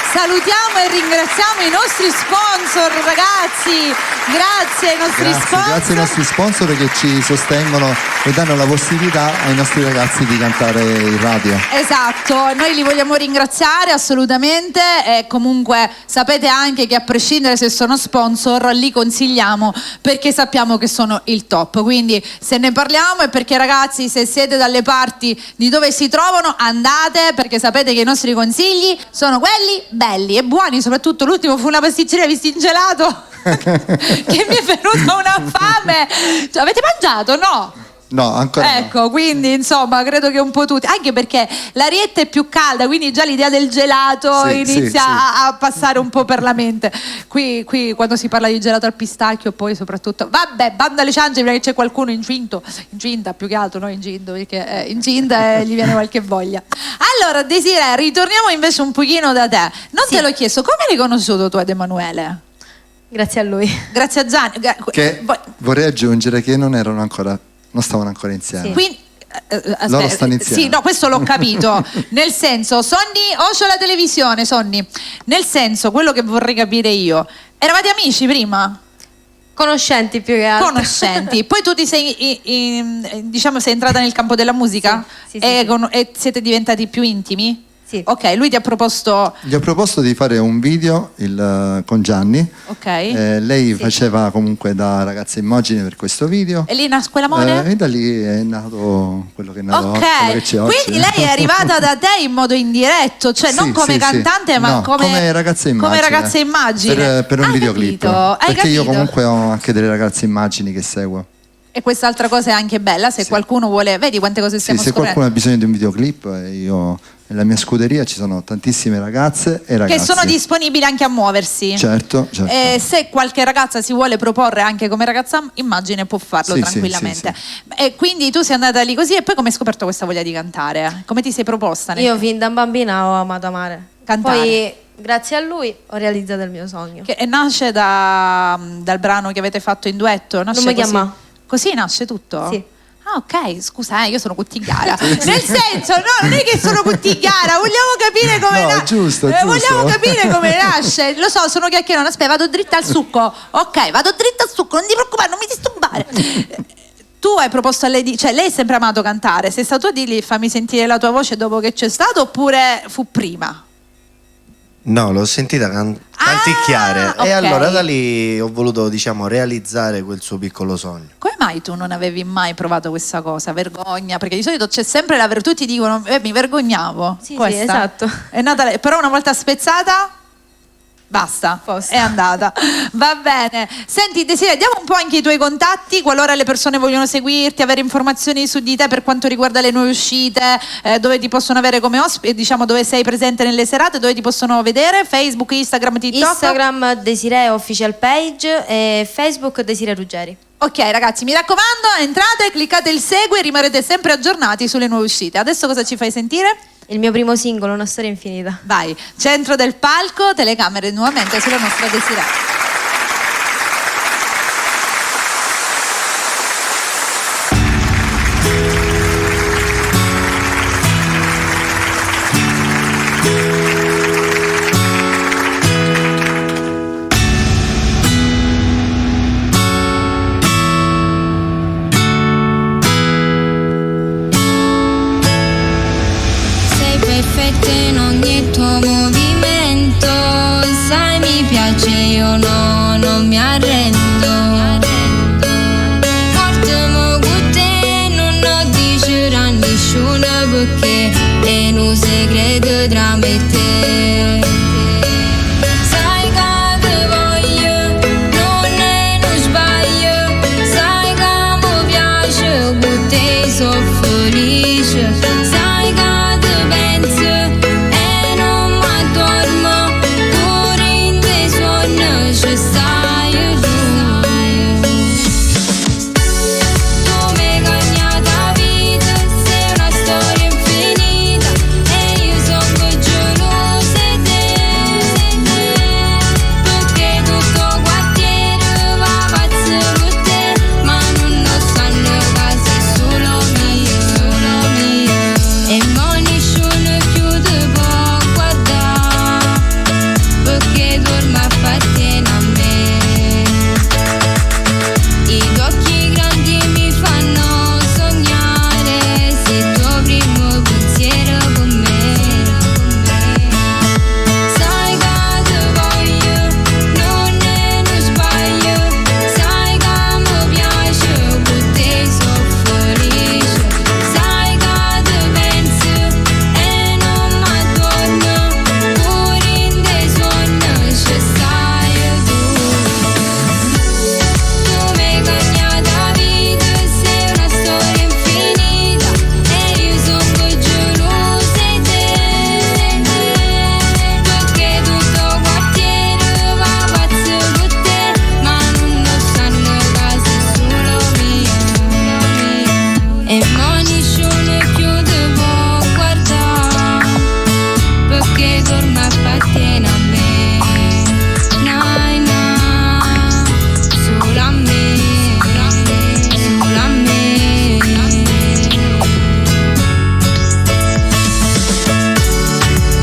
Salutiamo e ringraziamo i nostri sponsor, ragazzi. Grazie ai nostri sponsor. Grazie ai nostri sponsor che ci sostengono e danno la possibilità ai nostri ragazzi di cantare in radio. Esatto, noi li vogliamo ringraziare assolutamente e comunque sapete anche che a prescindere se sono sponsor li consigliamo perché sappiamo che sono il top. Quindi se ne parliamo è perché, ragazzi, se siete dalle parti di dove si trovano andate, perché sapete che i nostri consigli sono quelli belli e buoni. Soprattutto l'ultimo fu una pasticceria visti in gelato che mi è venuta una fame. Cioè, avete mangiato? No? No, ancora ecco, no. Quindi insomma credo che un po' tutti, anche perché l'arietta è più calda, quindi già l'idea del gelato inizia a passare un po' per la mente. Qui quando si parla di gelato al pistacchio, poi soprattutto vabbè, banda alle ciance, perché c'è qualcuno incinta più che altro, no, incinto, perché incinta e gli viene qualche voglia. Allora Desiree, ritorniamo invece un pochino da te. Non te l'ho chiesto, come hai conosciuto tu ad Emanuele? Grazie a lui. Grazie a Gianni. Che vorrei aggiungere che non stavano ancora insieme. Sì. Quindi, loro stanno insieme. Sì, no, questo l'ho capito. Nel senso, Sonny, o c'ho la televisione, Sonny. Nel senso, quello che vorrei capire io, eravate amici prima? Conoscenti più che altro. Conoscenti. Poi tu ti sei, diciamo, sei entrata nel campo della musica? Sì, e siete diventati più intimi? Sì. Ok, lui ti ha proposto... Gli ho proposto di fare un video con Gianni. Ok. Lei faceva comunque da ragazza immagine per questo video. E lì nasce l'amore? E da lì è nato quello che è nato, ok, quello che c'è oggi. Quindi lei è arrivata da te in modo indiretto, cioè non come cantante, ma come ragazza immagine. Come ragazza immagine. Per un videoclip. Hai perché io capito? comunque ho anche delle ragazze immagini che seguo. E quest'altra cosa è anche bella, se qualcuno vuole, vedi quante cose stiamo se scoprendo. qualcuno ha bisogno di un videoclip, io nella mia scuderia ci sono tantissime ragazze e ragazzi che sono disponibili anche a muoversi. Certo. E se qualche ragazza si vuole proporre anche come ragazza immagine può farlo tranquillamente. E quindi tu sei andata lì così, e poi come hai scoperto questa voglia di cantare? Come ti sei proposta? Io fin da bambina ho amato amare. Cantare. Poi grazie a lui ho realizzato il mio sogno. Che nasce dal brano che avete fatto in duetto? Nasce Non mi così? chiama. Così nasce tutto? Sì. Ah, ok, scusa, io sono cuttigliara. Nel senso, no, non è che sono cuttigliara, vogliamo capire come nasce. Giusto. Vogliamo capire come nasce. Lo so, sono chiacchierona, aspetta, vado dritta al succo. Ok, vado dritta al succo, non ti preoccupare, non mi disturbare. Tu hai proposto a lei, cioè lei ha sempre amato cantare. Sei stato a dirgli fammi sentire la tua voce dopo che c'è stato, oppure fu prima? No, l'ho sentita canticchiare e allora da lì ho voluto, diciamo, realizzare quel suo piccolo sogno. Come mai tu non avevi mai provato questa cosa? Vergogna? Perché di solito c'è sempre la tutti dicono mi vergognavo. Sì, esatto. È nata, però una volta spezzata basta, è andata. Va bene. Senti Desiree, diamo un po' anche i tuoi contatti qualora le persone vogliono seguirti, avere informazioni su di te per quanto riguarda le nuove uscite, dove ti possono avere come ospite, diciamo dove sei presente nelle serate, dove ti possono vedere, Facebook, Instagram, TikTok. Instagram Desiree Official Page e Facebook Desiree Ruggeri. Ok ragazzi, mi raccomando, entrate, cliccate il segui e rimarrete sempre aggiornati sulle nuove uscite. Adesso cosa ci fai sentire? Il mio primo singolo, Una storia infinita. Vai, centro del palco, telecamere nuovamente sulla nostra Desiree. perfetta in ogni tuo movimento. Sai, mi piace, io no, non mi arrendo. Portami con te, non ho dice a nessuno perché è un segreto tra me e te. Sai che ti voglio, non è uno sbaglio. Sai che mi piace, con te sono felice. Sai che ti penso e non mi dormo, pure in dei sogni ci stai tu. Tu mi hai cagnato la vita, sei una storia infinita e io sono gelosa di te, perché tutto il quartiere va pazzo per te, ma non lo sanno che sei solo mio, solo mio. E mo nessuno più ti può guardare, perché tu ormai appartieni a me. I tuoi occhi grandi mi fanno sognare, sei il tuo primo pensiero con me. Sai che ti voglio, non è uno sbaglio. Sai che mi piace, con te sono felice. Sai che ti penso e non mi torno, pure in dei sogni ci stai tu. Tu mi hai cagnato la vita, sei una storia infinita e io sono gelosa di te, perché tutto il quartiere va pazzo per te, ma non lo sanno che sei solo mio. E mo nessuno più ti può guardare, perché tu ormai appartieni a me. Nai, nai, solo a me, solo a me.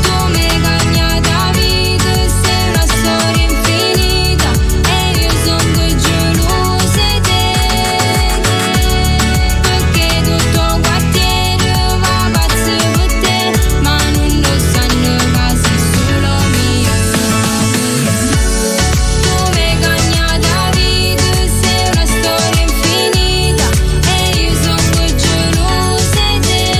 Tu mi hai cagnato la vita, sei una storia infinita e io sono gelosa di te, perché tutto il quartiere va pazzo per te, ma non lo sanno che sei solo mio. Tu mi hai cagnato la vita, sei una storia infinita e io sono gelosa di te,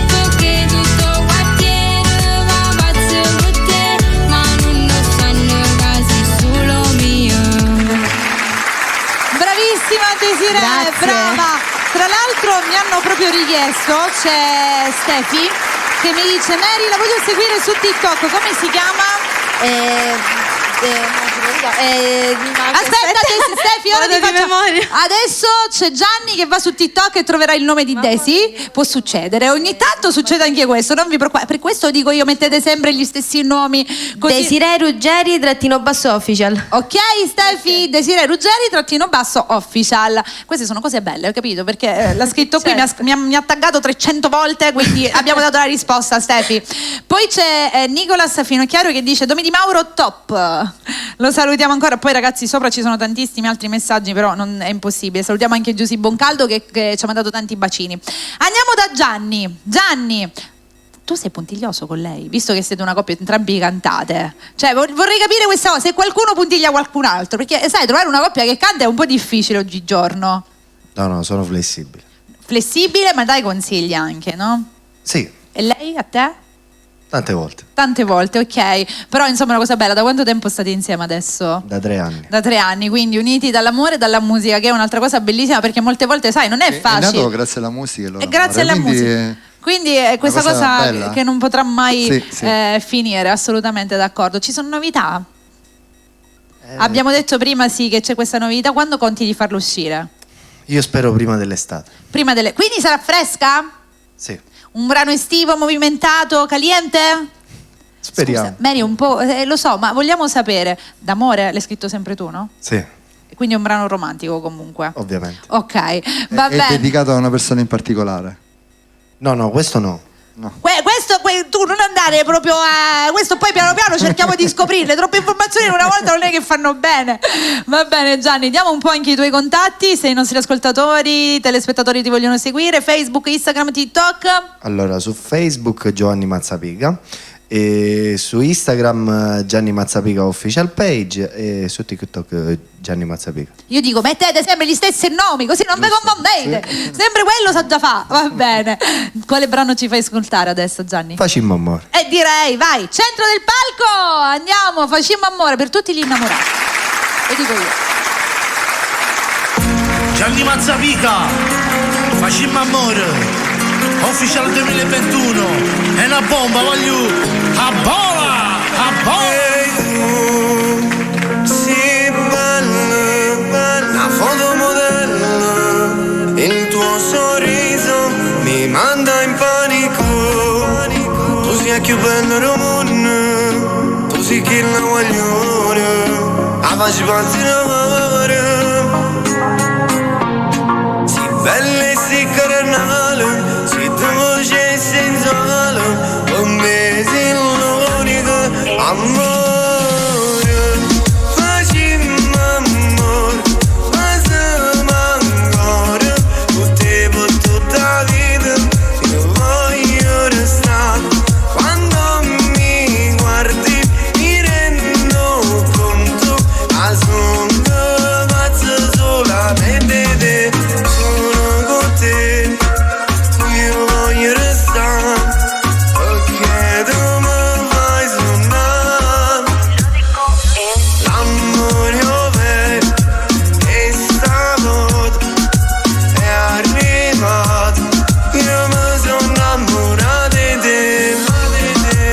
perché tutto il quartiere va pazzo per te, ma non lo sanno che sei solo mio. Bravissima Desiree, Grazie. brava. Tra l'altro mi hanno proprio richiesto, c'è Stefi che mi dice: Mary, la voglio seguire su TikTok, come si chiama? Aspetta, Stefi, ora ti faccio. Adesso c'è Gianni che va su TikTok e troverà il nome di Desi. Può succedere, ogni tanto succede anche questo, non vi preoccupate. Per questo dico io, mettete sempre gli stessi nomi così. Desiree Ruggeri _official. Ok, Stefi, Desiree Ruggeri _official. Queste sono cose belle, ho capito? Perché l'ha scritto qui, mi ha taggato 300 volte, quindi abbiamo dato la risposta, Stefi. Poi c'è Nicolas Finocchiaro che dice: Domi Di Mauro top. Lo salutiamo ancora. Poi ragazzi, sopra ci sono tantissimi altri messaggi, però non è impossibile. Salutiamo anche Giusy Boncaldo che ci ha mandato tanti bacini. Andiamo da Gianni. Gianni, tu sei puntiglioso con lei, visto che siete una coppia entrambi cantate. Cioè vorrei capire questa cosa, se qualcuno puntiglia qualcun altro, perché sai, trovare una coppia che canta è un po' difficile oggigiorno. No, sono flessibile. Flessibile, ma dai consigli anche, no? Sì. E lei a te? Tante volte. Tante volte, ok. Però insomma è una cosa bella. Da quanto tempo state insieme adesso? Da 3 anni. Da 3 anni, quindi uniti dall'amore e dalla musica, che è un'altra cosa bellissima, perché molte volte, sai, non è facile. È nato grazie alla musica. E grazie alla musica. Quindi è questa cosa bella, che non potrà mai sì. finire, assolutamente d'accordo. Ci sono novità? Abbiamo detto prima sì che c'è questa novità. Quando conti di farlo uscire? Io spero prima dell'estate. Quindi sarà fresca? Sì. Un brano estivo, movimentato, caliente? Speriamo. Scusa, Mary, un po', lo so, ma vogliamo sapere, d'amore l'hai scritto sempre tu, no? Sì. Quindi è un brano romantico comunque. Ovviamente. Ok, va bene. È dedicato a una persona in particolare? No, questo no. Questo tu non andare proprio a questo, poi piano piano cerchiamo di scoprirle. Troppe informazioni in una volta non è che fanno bene. Va bene Gianni, diamo un po' anche i tuoi contatti, se i nostri ascoltatori, telespettatori ti vogliono seguire, Facebook, Instagram, TikTok. Allora, su Facebook Giovanni Mazzapica, e su Instagram Gianni Mazzapica official page, e su TikTok Gianni Mazzapica. Io dico mettete sempre gli stessi nomi così non vi confondete, sempre quello sa già fa. Va bene, quale brano ci fai ascoltare adesso Gianni? Facimmo amore. Direi vai, centro del palco, andiamo, Facimmo amore per tutti gli innamorati, lo dico io. Gianni Mazzapica, Facimmo amore, official 2021, è una bomba, voglio a bola, a bola. Sì, bella, una fotomodella, il tuo sorriso mi manda in panico. Tu sei più bella del mondo, tu sei chi la voglio, la faccio partire. Sei bella e sei carnale, sei voce sensuale, per me sei l'unico amore. Facimmo amore, facciamo ancora, con te per tutta la vita, io voglio restare. Quando mi guardi mi rendo conto, ma sono pazzo solamente te, sono con te. Io voglio restare, perché tu mi fai suonare. L'amore vero e stavolta è arrivato. Io mi sono innamorato di te.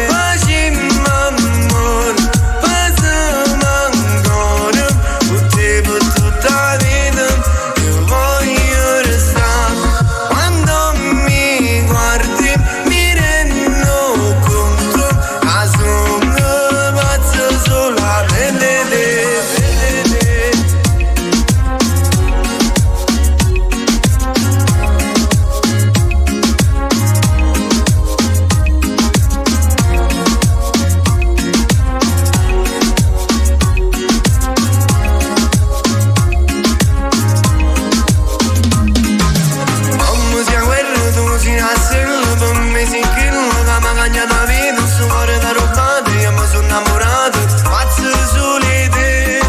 Facimmo amore, facciamo ancora, con te per tutta la vita. Io voglio restare. Quando mi guardi mi rendo conto, ma sono pazzo solamente te. Mamma sia guerra, tu sei a sella, per me sei quello che mi ha cagnato la vita. Sto cuore da rubato, io mi sono innamorato, pazzo solo di te,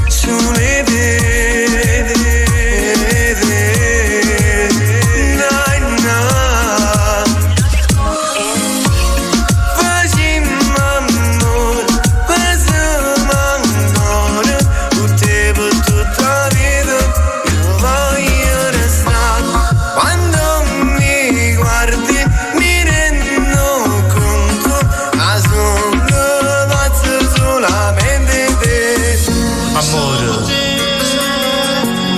solo di te. Dai, no. Facimmo amore, facciamo ancora, con te per tutta la vita. Io voglio restare. Quando mi guardi mi rendo conto, ma sono pazzo solamente te. Amore,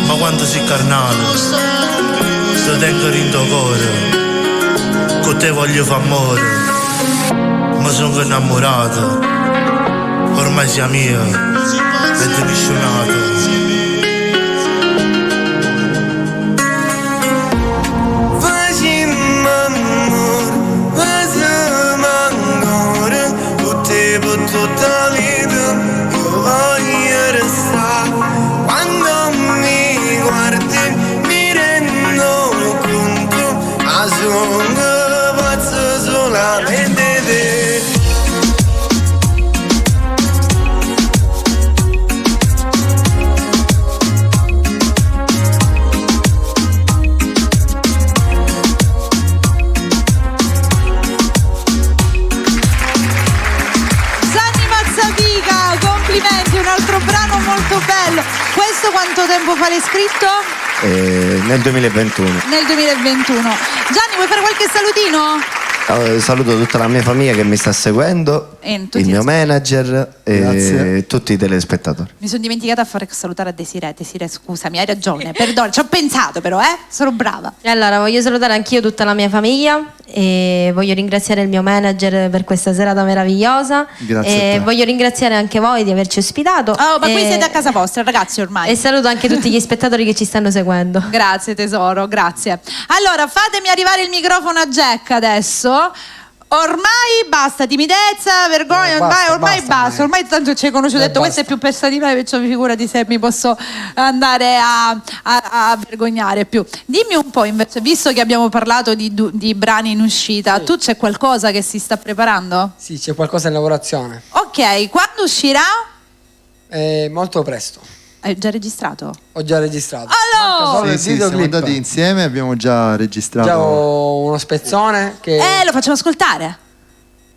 ma quando sei carnale, ti tengo in tuo cuore, con te voglio fare amore, mi sono innamorato, ormai sei mia, e ti niscionato. Facimmo amore, facciamo ancora, con te per tutta la vita. Io voglio restare. Quando mi guardi mi rendo conto, ma sono pazzo solamente te. Gianni Mazzapica, complimenti, un altro brano molto bello. Questo quanto tempo fa l'hai scritto? Nel 2021. Nel 2021. Gianni, vuoi fare qualche salutino? Saluto tutta la mia famiglia che mi sta seguendo, il mio manager e tutti i telespettatori. Mi sono dimenticata a fare salutare a Desiree. Desiree, scusami, hai ragione, perdono, ci ho pensato però, sono brava. E allora voglio salutare anch'io tutta la mia famiglia, e voglio ringraziare il mio manager per questa serata meravigliosa. Grazie e voglio ringraziare anche voi di averci ospitato. Oh, ma qui siete a casa vostra, ragazzi, ormai. E saluto anche tutti gli spettatori che ci stanno seguendo. Grazie tesoro, grazie. Allora, fatemi arrivare il microfono a Jack adesso. Ormai basta timidezza, vergogna, ormai basta. Ormai tanto ci hai conosciuto, ho detto questo è più pesta di me, perciò figurati se mi posso andare a vergognare più. Dimmi un po' invece, visto che abbiamo parlato di brani in uscita, tu c'è qualcosa che si sta preparando? Sì, c'è qualcosa in lavorazione. Ok, quando uscirà? Molto presto. Hai già registrato? Ho già registrato. Allora! Sì, siamo andati insieme, abbiamo già registrato. Già ho uno spezzone che... Lo facciamo ascoltare.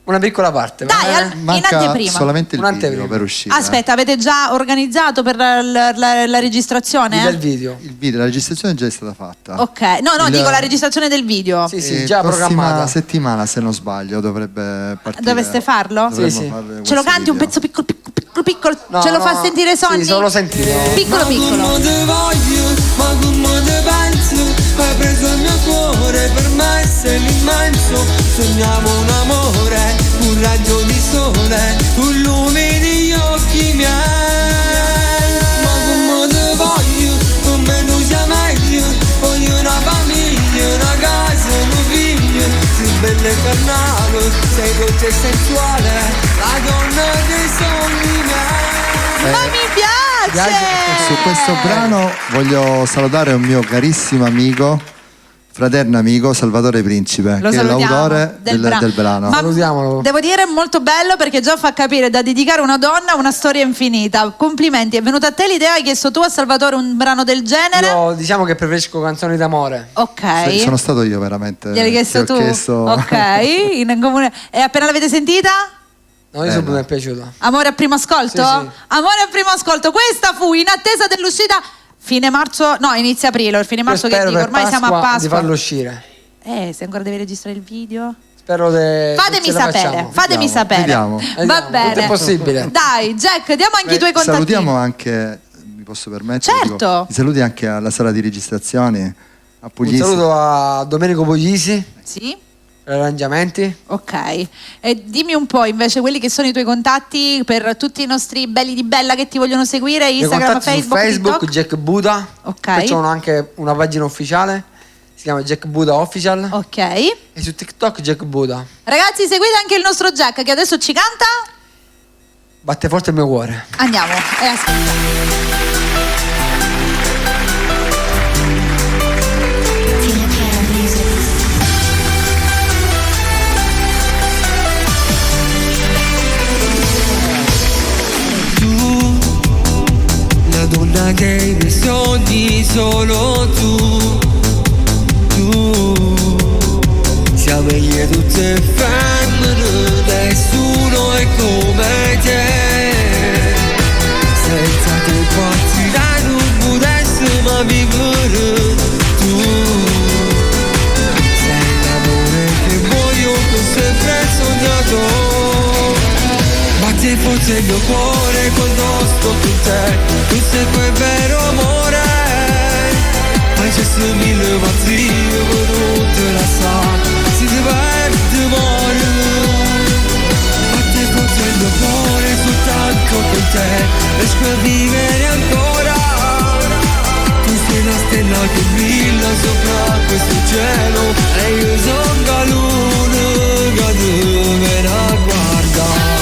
Una piccola parte. Dai, in anteprima. Solamente il video per uscire. Aspetta, avete già organizzato per la registrazione? Del video. Il video, la registrazione è già stata fatta. Ok, no, dico la registrazione del video. Sì, già programmata. La prossima settimana, se non sbaglio, dovrebbe partire. Dovreste farlo? Sì. Ce lo canti un pezzo piccolo? No, ce lo fa sentire Sonny? Sì, solo sentire. Piccolo. Ma te voglio, ma come te penso, hai preso il mio cuore, per me sei l'immenso. Sognavo un amore, un raggio di sole, un lume negli occhi miei. Ma come te voglio, come non sia meglio, voglio una famiglia, una casa, un figlio. Sei bella e carnale, sei dolce e sensuale, la donna dei sogni miei. Ma mi piace! Su questo brano voglio salutare un mio carissimo amico, fraterno amico, Salvatore Principe, che è l'autore del brano. Ma salutiamolo. devo dire è molto bello perché già fa capire da dedicare a una donna una storia infinita. Complimenti, è venuta a te l'idea, hai chiesto tu a Salvatore un brano del genere? Io diciamo che preferisco canzoni d'amore. Ok. Sono stato io veramente. Gliel'hai chiesto tu? Ok, in comune. E appena l'avete sentita? No, io subito mi è piaciuto. Amore a primo ascolto? Sì. Amore a primo ascolto. Questa fu in attesa dell'uscita fine marzo, no, inizio aprile, il fine marzo che dico, ormai siamo a Pasqua. Di farlo uscire. Se ancora devi registrare il video. Spero Fatemi sapere, fatemi sapere. Vediamo. Va bene. Tutto è possibile. Dai, Jack, diamo anche i tuoi contatti. Salutiamo anche, mi posso permettere? Certo. I saluti anche alla sala di registrazioni, a Puglisi. Un saluto a Domenico Puglisi. Sì. Arrangiamenti. Ok, e dimmi un po' invece quelli che sono i tuoi contatti per tutti i nostri belli di Bella che ti vogliono seguire, Instagram, Facebook, su Facebook, TikTok? Jack Buda. Ok. Facciamo anche una pagina ufficiale, si chiama Jack Buda Official. Ok. E su TikTok Jack Buda. Ragazzi, seguite anche il nostro Jack che adesso ci canta. Batte forte il mio cuore. Andiamo. Donna dei miei sogni, solo tu siamo io tutte femmine, nessuno è come te, senza te partirà non potessi mai vivere, tu sei l'amore che voglio, che ho sempre sognato. Batte forse il mio cuore quando sto con te, tu sei quel vero amore, ma c'è su mille pazzie che non te la sa, si diverte muore. Batte forse il mio cuore soltanto con te, riesco a vivere ancora, tu sei la stella che brilla sopra questo cielo, e io sono la luna che deve la guarda.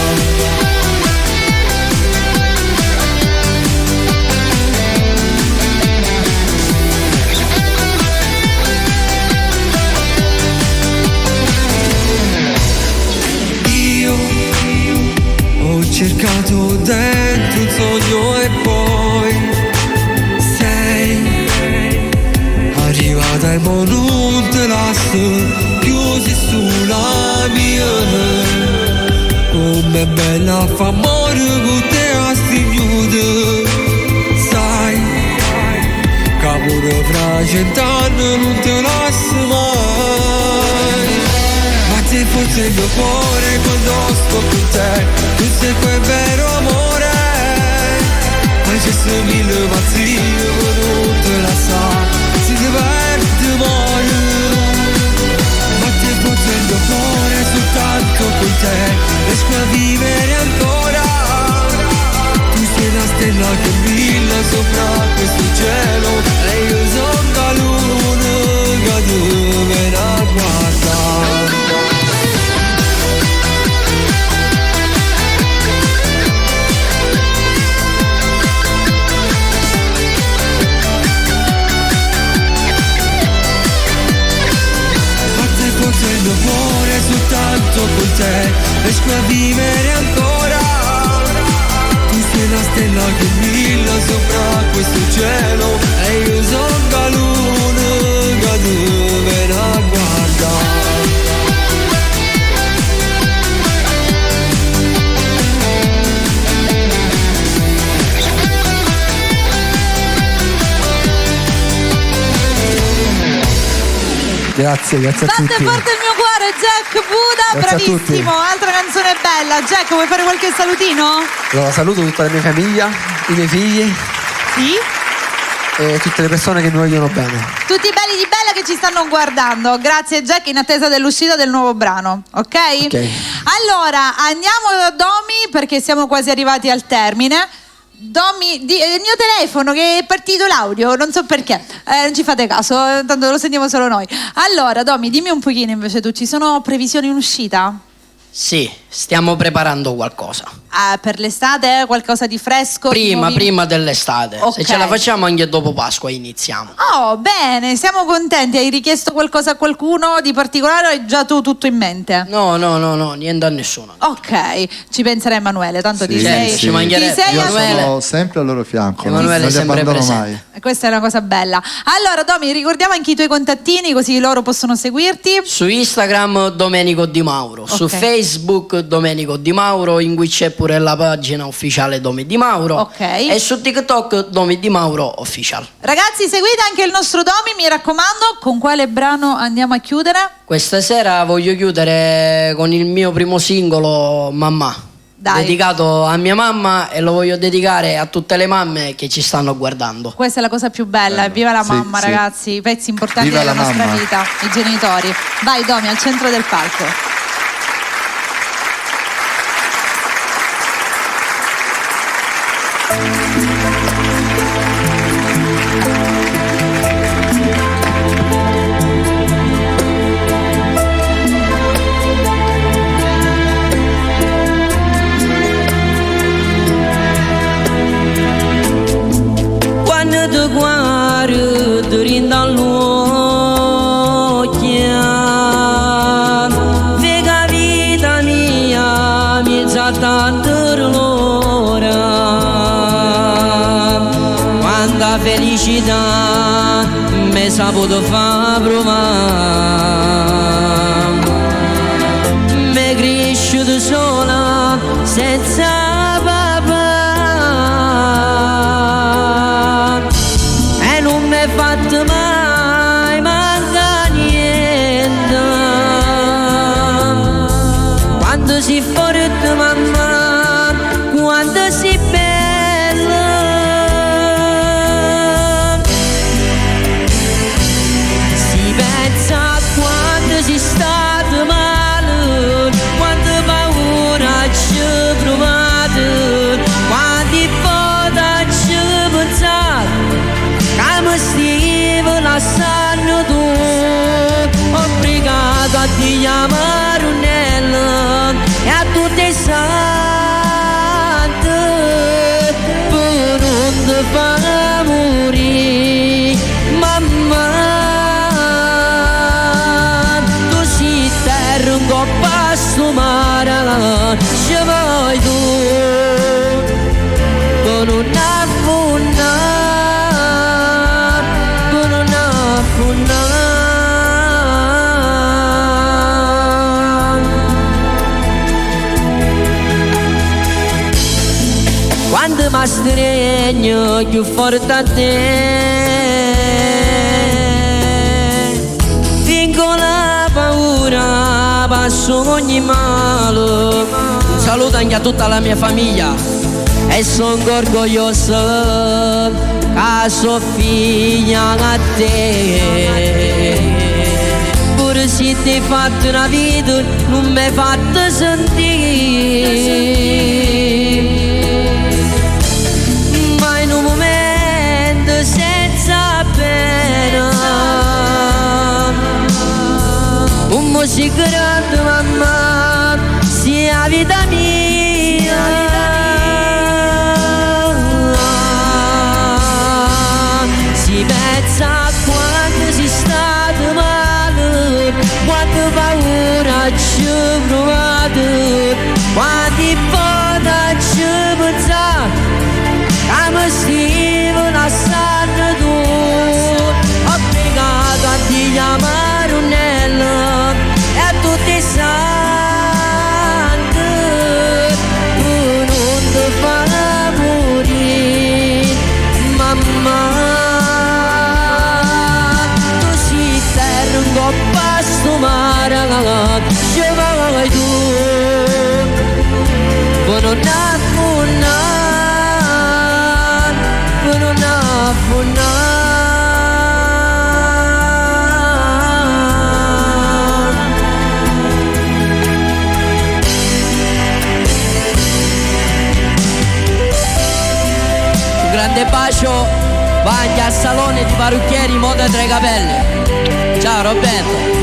Ho cercato dentro un sogno e poi sei arrivata e mo non te lascio, chiusi sulla mia. Com'è bella fa amore con te a stigliude, sai, capore fra 100 anni non te lascio mai. Batte forse il mio cuore quando sto con te, tu sei quel vero amore, ma c'è su mille pazzie che non te la sa, si diverte muore. Batte forse te, riesco a vivere ancora. Tu sei la stella che brilla sopra questo cielo e io sono calune che tu me la guarda. Grazie a tutti. Tante porte il mio cuore, Jack Buda, Grazie bravissimo. Altra canzone bella. Jack, vuoi fare qualche salutino? Allora, saluto tutta la mia famiglia, i miei figli. Sì. E tutte le persone che mi vogliono bene. Tutti i belli di Bella che ci stanno guardando. Grazie Jack, in attesa dell'uscita del nuovo brano. Ok? Allora, andiamo da Domi perché siamo quasi arrivati al termine. Domi, il mio telefono che è partito l'audio, non so perché, non ci fate caso, tanto lo sentiamo solo noi. Allora Domi, dimmi un pochino invece tu, ci sono previsioni in uscita? Sì, stiamo preparando qualcosa. Per l'estate? Qualcosa di fresco? Prima dell'estate. Ok. Se ce la facciamo anche dopo Pasqua iniziamo. Oh, bene, siamo contenti. Hai richiesto qualcosa a qualcuno di particolare o hai già tu tutto in mente? No, niente a nessuno. Ok, ci penserà Emanuele, tanto ti Sì, sei... ci mancherebbe. ti sei Io sono sempre al loro fianco, Emanuele non è li sempre abbandono presente. mai. Questa è una cosa bella. Allora, Domi, ricordiamo anche i tuoi contattini così loro possono seguirti. Su Instagram Domenico Di Mauro, su Facebook Domenico Di Mauro, in cui c'è pure la pagina ufficiale Domi Di Mauro. Ok. E su TikTok Domi Di Mauro Official. Ragazzi, seguite anche il nostro Domi, mi raccomando. Con quale brano andiamo a chiudere? Questa sera voglio chiudere con il mio primo singolo Mamma. Dai. Dedicato a mia mamma e lo voglio dedicare a tutte le mamme che ci stanno guardando. Questa è la cosa più bella. Viva la mamma, sì. ragazzi, pezzi importanti Viva della la nostra mamma. vita, i genitori. Vai Domi, al centro del palco. Quando ti guardo ti rindo all'occhio, vega vita mia mi sa tanto l'ora, quanta felicità mi saputo fa provare, mi cresciuto sola senza fatto mai manca niente quando si forte mamma, quando si bella, si pensa a quando si stato male, quando paura ci provate, quanti volte ci pensate come stivo lasciando tu, obbligato a dire Maronella e a tutti i santi per non ti far morire, mamma. Tu sei terra un coppa a sto mare, ci vuoi tu con una quando mi stringo più forte a te, vinco la paura, passo ogni male. Un saluto anche a tutta la mia famiglia e sono orgoglioso che sono figlia a te. Pure se ti hai fatto una vita non mi hai fatto sentire, senza pena, un music grande mamma, sia vita mia, si pensa a quando si stato male, quando paura ci provate, ci vai tu, buono nafunna, buono nafunna. Un grande bacio va anche al salone di parrucchieri Moda Tre Capelli. Ciao Roberto.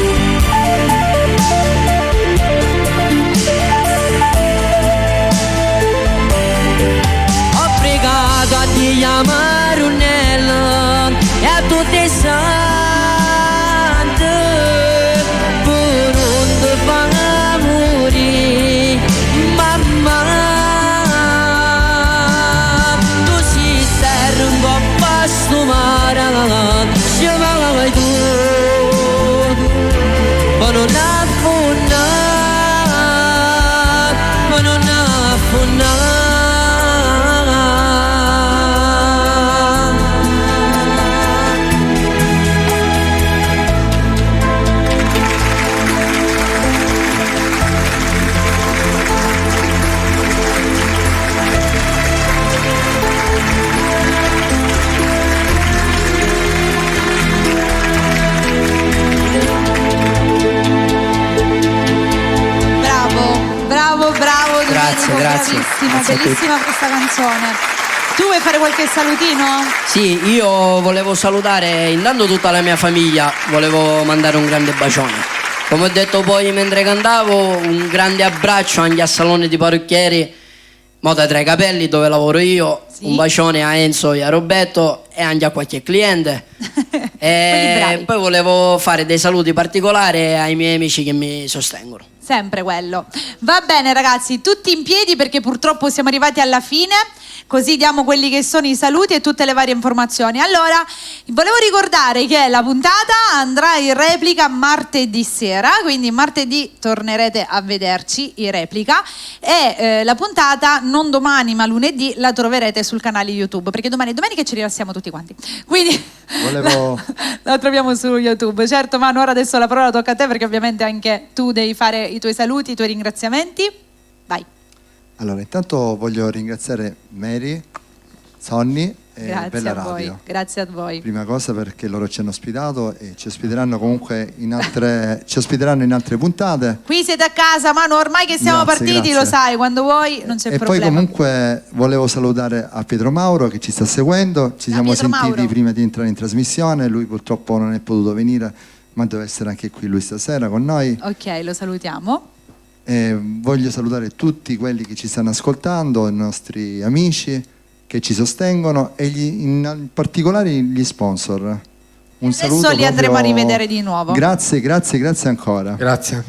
A ti chiamare Unella e a tutti i santi per non ti far morire, mamma. Tu sei terra un po' pastumara, ci vai tu, ma non affonda, ma non affonda. Grazie. Bellissima questa canzone. Tu vuoi fare qualche salutino? Sì, io volevo salutare intanto tutta la mia famiglia, volevo mandare un grande bacione. Come ho detto poi mentre cantavo, un grande abbraccio anche al salone di parrucchieri Moda Tre Capelli dove lavoro io, sì. Un bacione a Enzo e a Roberto e anche a qualche cliente. E poi volevo fare dei saluti particolari ai miei amici che mi sostengono. Sempre quello. Va bene ragazzi, tutti in piedi perché purtroppo siamo arrivati alla fine, così diamo quelli che sono i saluti e tutte le varie informazioni. Allora, volevo ricordare che la puntata andrà in replica martedì sera, quindi martedì tornerete a vederci in replica e la puntata non domani ma lunedì la troverete sul canale YouTube, perché domani è domenica e ci rilassiamo tutti quanti. Quindi la troviamo su YouTube. Certo Manu, ora adesso la parola tocca a te perché ovviamente anche tu devi fare i tuoi saluti, i tuoi ringraziamenti. Vai. Allora, intanto voglio ringraziare Mary, Sonny e Bella Radio. Voi. Grazie a voi. Prima cosa perché loro ci hanno ospitato e ci ospiteranno comunque in altre puntate. Qui siete a casa, Manu, ormai che siamo partiti, lo sai, quando vuoi non c'è problema. E poi comunque volevo salutare a Pietro Mauro che ci sta seguendo, ci siamo sentiti prima di entrare in trasmissione, lui purtroppo non è potuto venire, ma deve essere anche qui lui stasera con noi. Ok, lo salutiamo. Voglio salutare tutti quelli che ci stanno ascoltando, i nostri amici che ci sostengono e in particolare gli sponsor. Un saluto. Adesso li andremo a rivedere di nuovo. Grazie ancora. Grazie.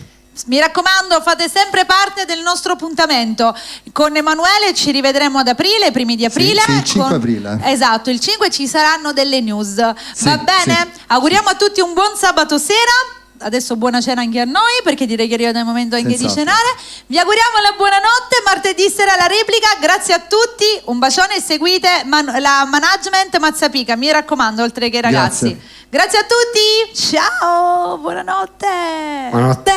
Mi raccomando, fate sempre parte del nostro appuntamento. Con Emanuele ci rivedremo ad aprile, i primi di aprile. Sì, il 5 aprile. Esatto, il 5 ci saranno delle news. Sì, va bene? Sì. Auguriamo a tutti un buon sabato sera. Adesso buona cena anche a noi, perché direi che arriva il momento anche di cenare. Vi auguriamo la buonanotte, martedì sera la replica. Grazie a tutti, un bacione e seguite la management Mazzapica, mi raccomando, oltre che i ragazzi. Grazie a tutti, ciao, buonanotte. Buonanotte.